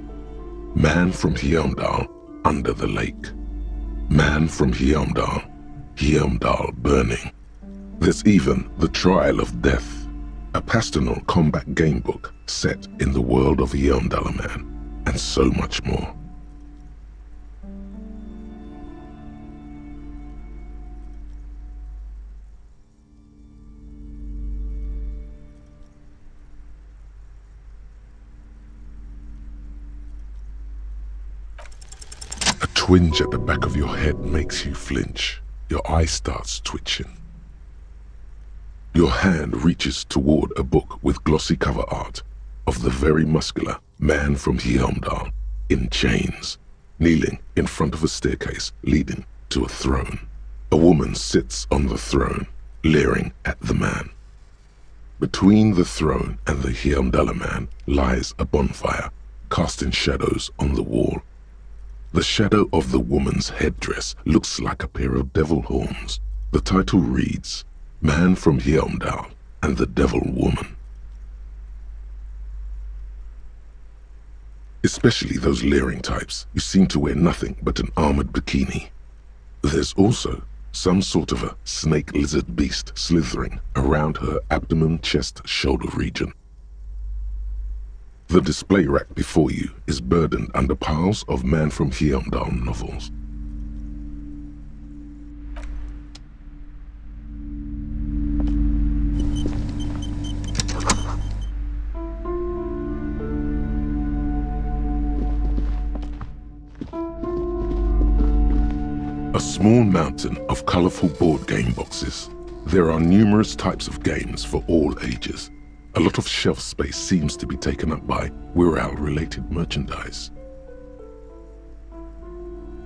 Man from Heimdall under the lake. Man from Heimdall, Heimdall burning. There's even The Trial of Death, a pastoral combat game book set in the world of Heimdallaman, and so much more. A twinge at the back of your head makes you flinch. Your eye starts twitching. Your hand reaches toward a book with glossy cover art of the very muscular man from Heimdall in chains, kneeling in front of a staircase leading to a throne. A woman sits on the throne, leering at the man. Between the throne and the Heimdallaman lies a bonfire, casting shadows on the wall. The shadow of the woman's headdress looks like a pair of devil horns. The title reads, Man from Heimdall and the Devil Woman. Especially those leering types who seem to wear nothing but an armored bikini. There's also some sort of a snake lizard beast slithering around her abdomen, chest, shoulder region. The display rack before you is burdened under piles of Man from Heimdall novels. A small mountain of colorful board game boxes. There are numerous types of games for all ages. A lot of shelf space seems to be taken up by Wirral-related merchandise.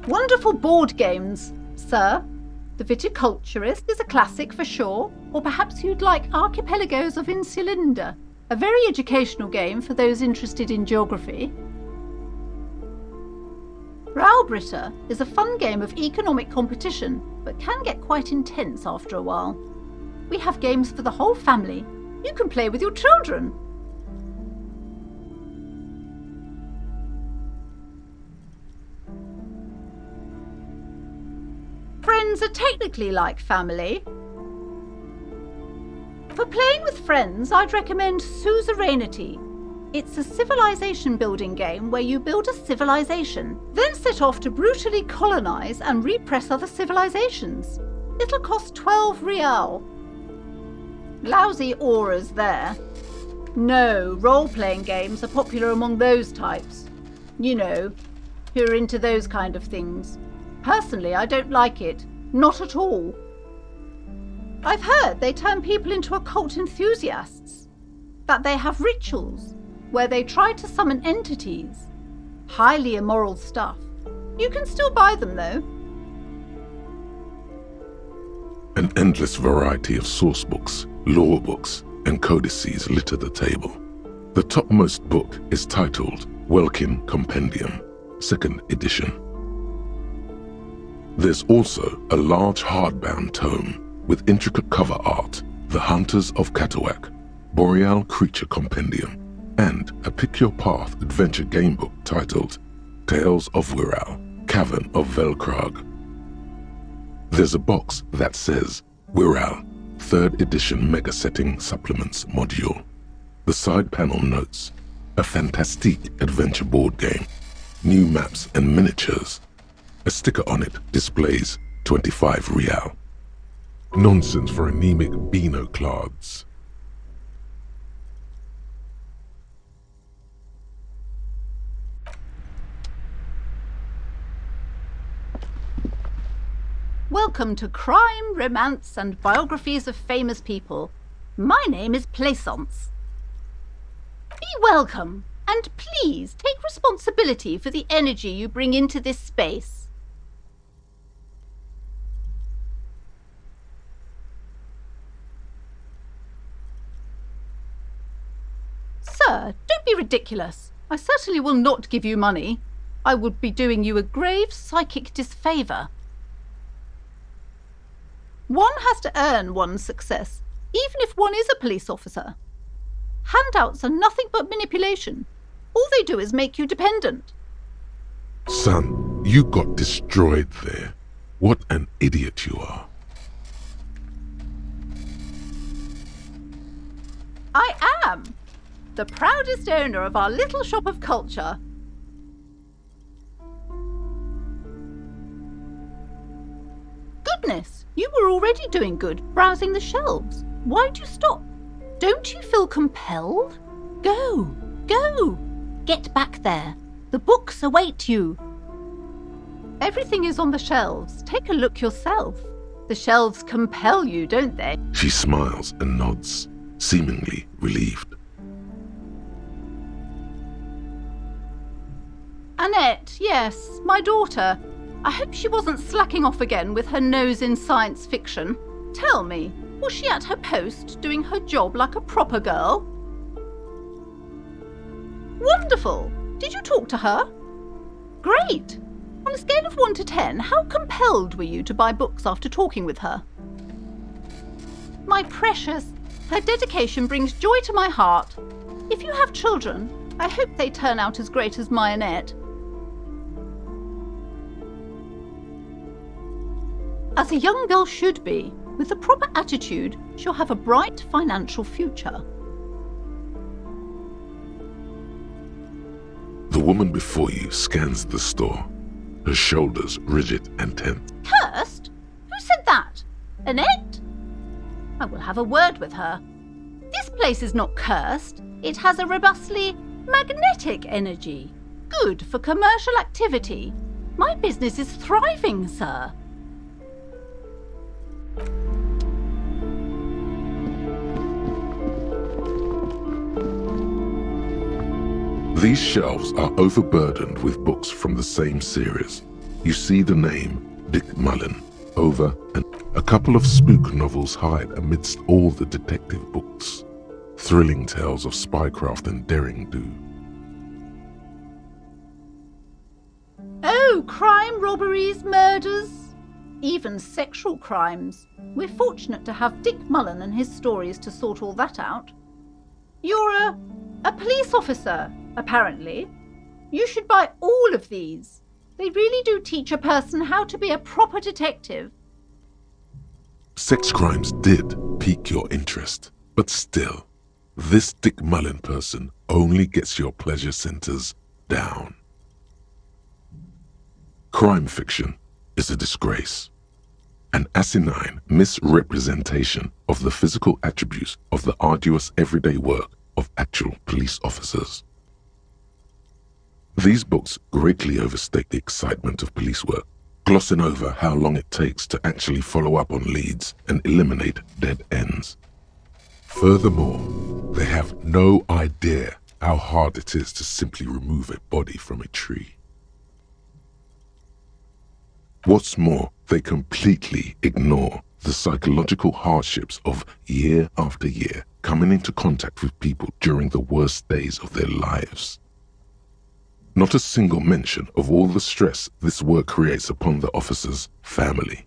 Wonderful board games, sir. The Viticulturist is a classic for sure, or perhaps you'd like Archipelagos of Insulinda, a very educational game for those interested in geography. Raubritter is a fun game of economic competition, but can get quite intense after a while. We have games for the whole family. You can play with your children. Friends are technically like family. For playing with friends, I'd recommend Suzerainty. It's a civilization building game where you build a civilization, then set off to brutally colonize and repress other civilizations. It'll cost 12 real. Lousy auras there. No, role-playing games are popular among those types. You know, who are into those kind of things. Personally, I don't like it. Not at all. I've heard they turn people into occult enthusiasts. That they have rituals where they try to summon entities. Highly immoral stuff. You can still buy them, though. An endless variety of source books, lore books, and codices litter the table. The topmost book is titled Welkin Compendium, 2nd edition. There's also a large hardbound tome with intricate cover art, The Hunters of Katawak, Boreal Creature Compendium, and a Pick Your Path adventure game book titled Tales of Wirral, Cavern of Velkrag. There's a box that says Wirral, 3rd edition Mega Setting Supplements module. The side panel notes, a fantastique adventure board game, new maps and miniatures. A sticker on it displays 25 real. Nonsense for anemic Beano-clads. Welcome to Crime, Romance and Biographies of Famous People. My name is Plaisance. Be welcome, and please take responsibility for the energy you bring into this space. Sir, don't be ridiculous. I certainly will not give you money. I would be doing you a grave psychic disfavour. One has to earn one's success, even if one is a police officer. Handouts are nothing but manipulation. All they do is make you dependent. Son, you got destroyed there. What an idiot you are. I am the proudest owner of our little shop of culture. Goodness, you were already doing good, browsing the shelves. Why'd you stop? Don't you feel compelled? Go, go! Get back there. The books await you. Everything is on the shelves. Take a look yourself. The shelves compel you, don't they? She smiles and nods, seemingly relieved. Annette, yes, my daughter. I hope she wasn't slacking off again with her nose in science fiction. Tell me, was she at her post doing her job like a proper girl? Wonderful! Did you talk to her? Great! On a scale of 1 to 10, how compelled were you to buy books after talking with her? My precious, her dedication brings joy to my heart. If you have children, I hope they turn out as great as my Annette. As a young girl should be, with the proper attitude, she'll have a bright financial future. The woman before you scans the store, her shoulders rigid and tense. Cursed? Who said that? Annette? I will have a word with her. This place is not cursed. It has a robustly magnetic energy. Good for commercial activity. My business is thriving, sir. These shelves are overburdened with books from the same series. You see the name Dick Mullen over, and a couple of spook novels hide amidst all the detective books. Thrilling tales of spycraft and daring-do. Oh, crime, robberies, murders, even sexual crimes. We're fortunate to have Dick Mullen and his stories to sort all that out. You're a police officer, apparently. You should buy all of these. They really do teach a person how to be a proper detective. Sex crimes did pique your interest, but still, this Dick Mullen person only gets your pleasure centers down. Crime fiction is a disgrace, an asinine misrepresentation of the physical attributes of the arduous everyday work of actual police officers. These books greatly overstate the excitement of police work, glossing over how long it takes to actually follow up on leads and eliminate dead ends. Furthermore, they have no idea how hard it is to simply remove a body from a tree. What's more, they completely ignore the psychological hardships of year after year coming into contact with people during the worst days of their lives. Not a single mention of all the stress this work creates upon the officer's family.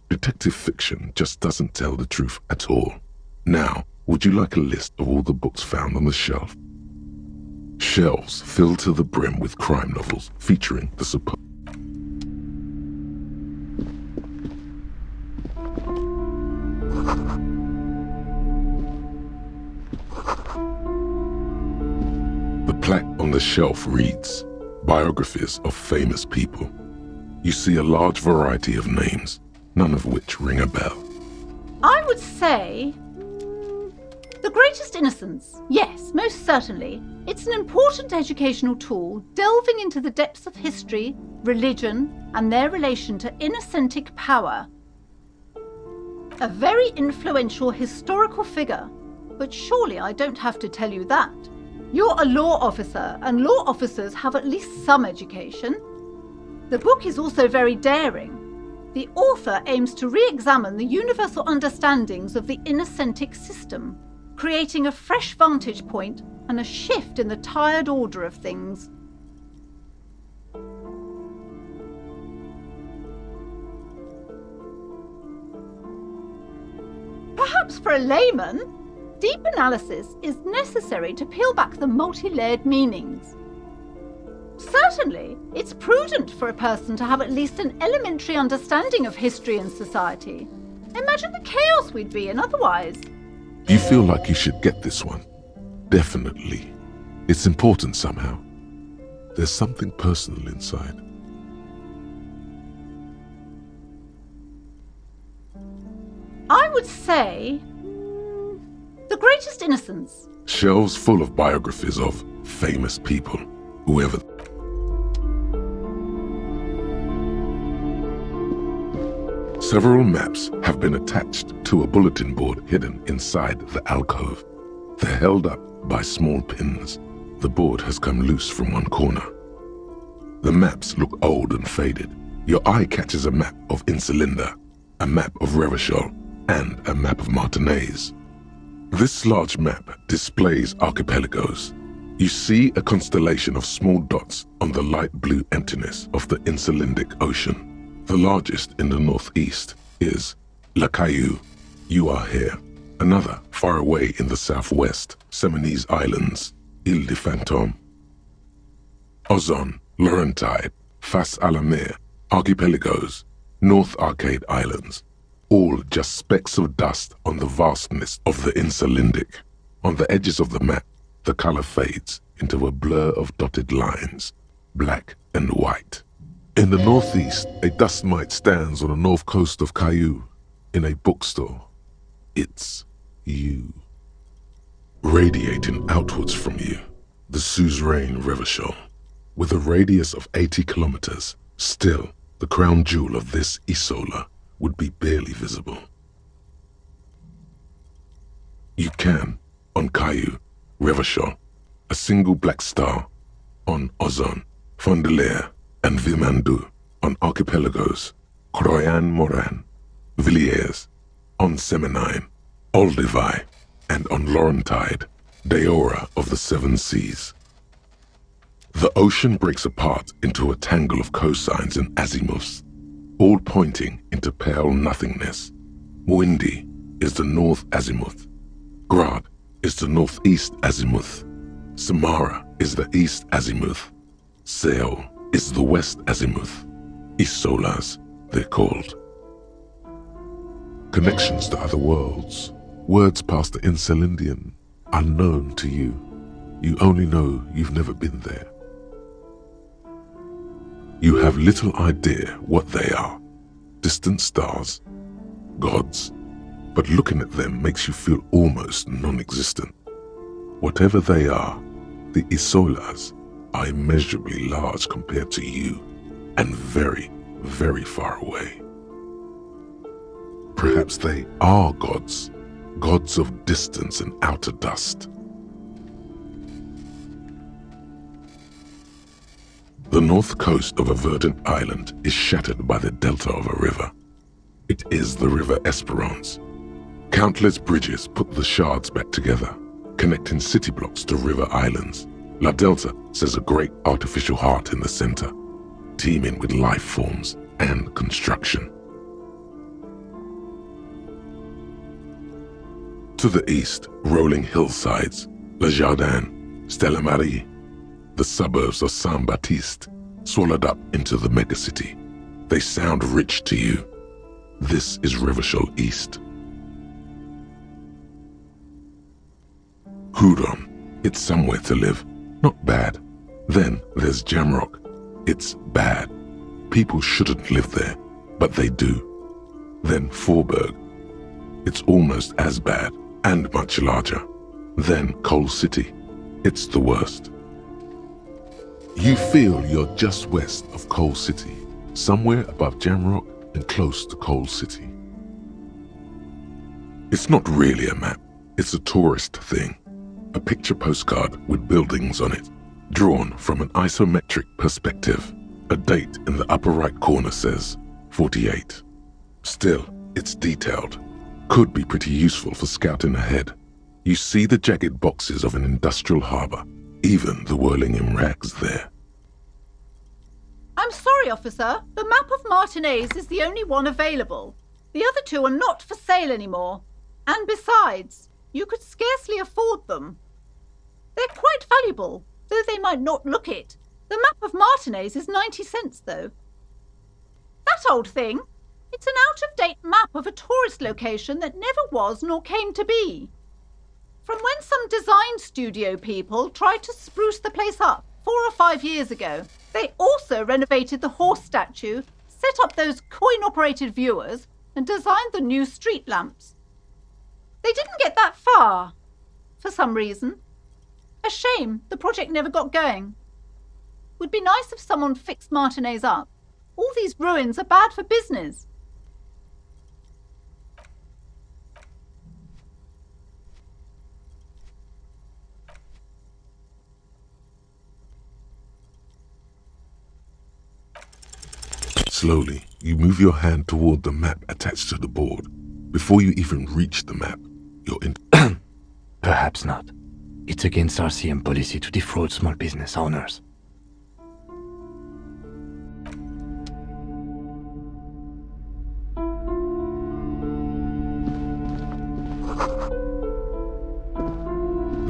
Detective fiction just doesn't tell the truth at all. Now, would you like a list of all the books found on the shelf? Shelves filled to the brim with crime novels featuring the supposed The plaque on the shelf reads, Biographies of Famous People. You see a large variety of names, none of which ring a bell. I would say The Greatest Innocence. Yes, most certainly. It's an important educational tool delving into the depths of history, religion, and their relation to innocentic power. A very influential historical figure. But surely I don't have to tell you that. You're a law officer, and law officers have at least some education. The book is also very daring. The author aims to re-examine the universal understandings of the inacentic system, creating a fresh vantage point and a shift in the tired order of things. Perhaps for a layman, deep analysis is necessary to peel back the multi-layered meanings. Certainly, it's prudent for a person to have at least an elementary understanding of history and society. Imagine the chaos we'd be in otherwise. You feel like you should get this one. Definitely. It's important somehow. There's something personal inside. I would say The Greatest Innocence. Shelves full of biographies of famous people, whoever. Several maps have been attached to a bulletin board hidden inside the alcove. They're held up by small pins. The board has come loose from one corner. The maps look old and faded. Your eye catches a map of Insulinda, a map of Revachol, and a map of Martinez. This large map displays archipelagos. You see a constellation of small dots on the light blue emptiness of the Insulindic Ocean. The largest in the northeast is La Caillou. You are here. Another far away in the southwest, Seminese Islands, Ile de Fantôme. Ozon, Laurentide, Fas à la Mer, Archipelagos, North Arcade Islands, all just specks of dust on the vastness of the Insulindic. On the edges of the map, the color fades into a blur of dotted lines, black and white. In the northeast, a dust mite stands on the north coast of Caillou, in a bookstore. It's you. Radiating outwards from you, the suzerain Revachol. With a radius of 80 kilometers, still, the crown jewel of this Isola would be barely visible. You can, on Caillou, Revachol, a single black star, on Ozon, Fondelier, and Vilmandu, on Archipelagos, Croyan-Moran, Villiers, on Seminine, Olduvai, and on Laurentide, Deora of the Seven Seas. The ocean breaks apart into a tangle of cosines and azimuths, all pointing into pale nothingness. Mwindi is the north azimuth. Grad is the northeast azimuth. Samara is the east azimuth. Seol is the west azimuth. Isolas, they're called. Connections to other worlds, words past the Insulindian, unknown to you. You only know you've never been there. You have little idea what they are. Distant stars, gods, but looking at them makes you feel almost non-existent. Whatever they are, the Isolas are immeasurably large compared to you, and very, very far away. Perhaps they are gods, gods of distance and outer dust. The north coast of a verdant island is shattered by the delta of a river. It is the River Esperance. Countless bridges put the shards back together, connecting city blocks to river islands. La Delta says a great artificial heart in the center, teeming with life forms and construction. To the east, rolling hillsides, Le Jardin, Stella Marie, the suburbs of Saint-Baptiste, swallowed up into the megacity. They sound rich to you. This is Revachol East. Hudon, it's somewhere to live. Not bad. Then there's Jamrock. It's bad. People shouldn't live there, but they do. Then Forberg. It's almost as bad and much larger. Then Coal City. It's the worst. You feel you're just west of Coal City, somewhere above Jamrock and close to Coal City. It's not really a map. It's a tourist thing. A picture postcard with buildings on it, drawn from an isometric perspective. A date in the upper right corner says 48. Still, it's detailed. Could be pretty useful for scouting ahead. You see the jagged boxes of an industrial harbor, even the whirling in rags there. I'm sorry, officer. The map of Martinez is the only one available. The other two are not for sale anymore. And besides, you could scarcely afford them. They're quite valuable, though they might not look it. The map of Martinez is 90 cents, though. That old thing? It's an out-of-date map of a tourist location that never was nor came to be. From when some design studio people tried to spruce the place up 4 or 5 years ago. They also renovated the horse statue, set up those coin-operated viewers, and designed the new street lamps. They didn't get that far, for some reason. A shame the project never got going. Would be nice if someone fixed Martinez up. All these ruins are bad for business. Slowly, you move your hand toward the map attached to the board. Before you even reach the map, you're in... Perhaps not. It's against RCM policy to defraud small business owners.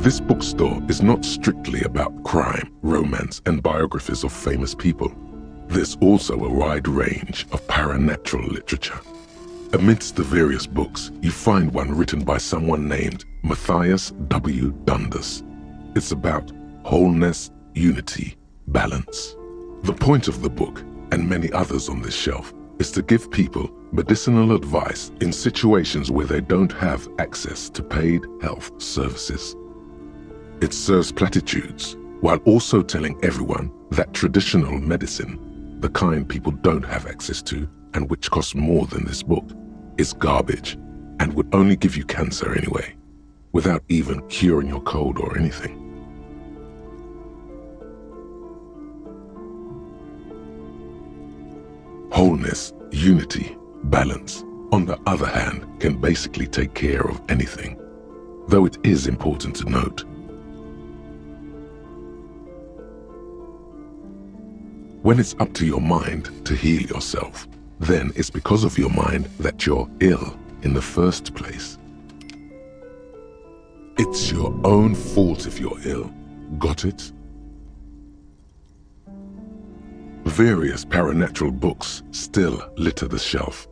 This bookstore is not strictly about crime, romance, and biographies of famous people. There's also a wide range of paranatural literature. Amidst the various books, you find one written by someone named Matthias W. Dundas. It's about wholeness, unity, balance. The point of the book, and many others on this shelf, is to give people medicinal advice in situations where they don't have access to paid health services. It serves platitudes, while also telling everyone that traditional medicine, the kind people don't have access to and which costs more than this book, is garbage and would only give you cancer anyway, without even curing your cold or anything. Wholeness, unity, balance, on the other hand, can basically take care of anything, though it is important to note. When it's up to your mind to heal yourself, then it's because of your mind that you're ill in the first place. It's your own fault if you're ill. Got it? Various paranatural books still litter the shelf.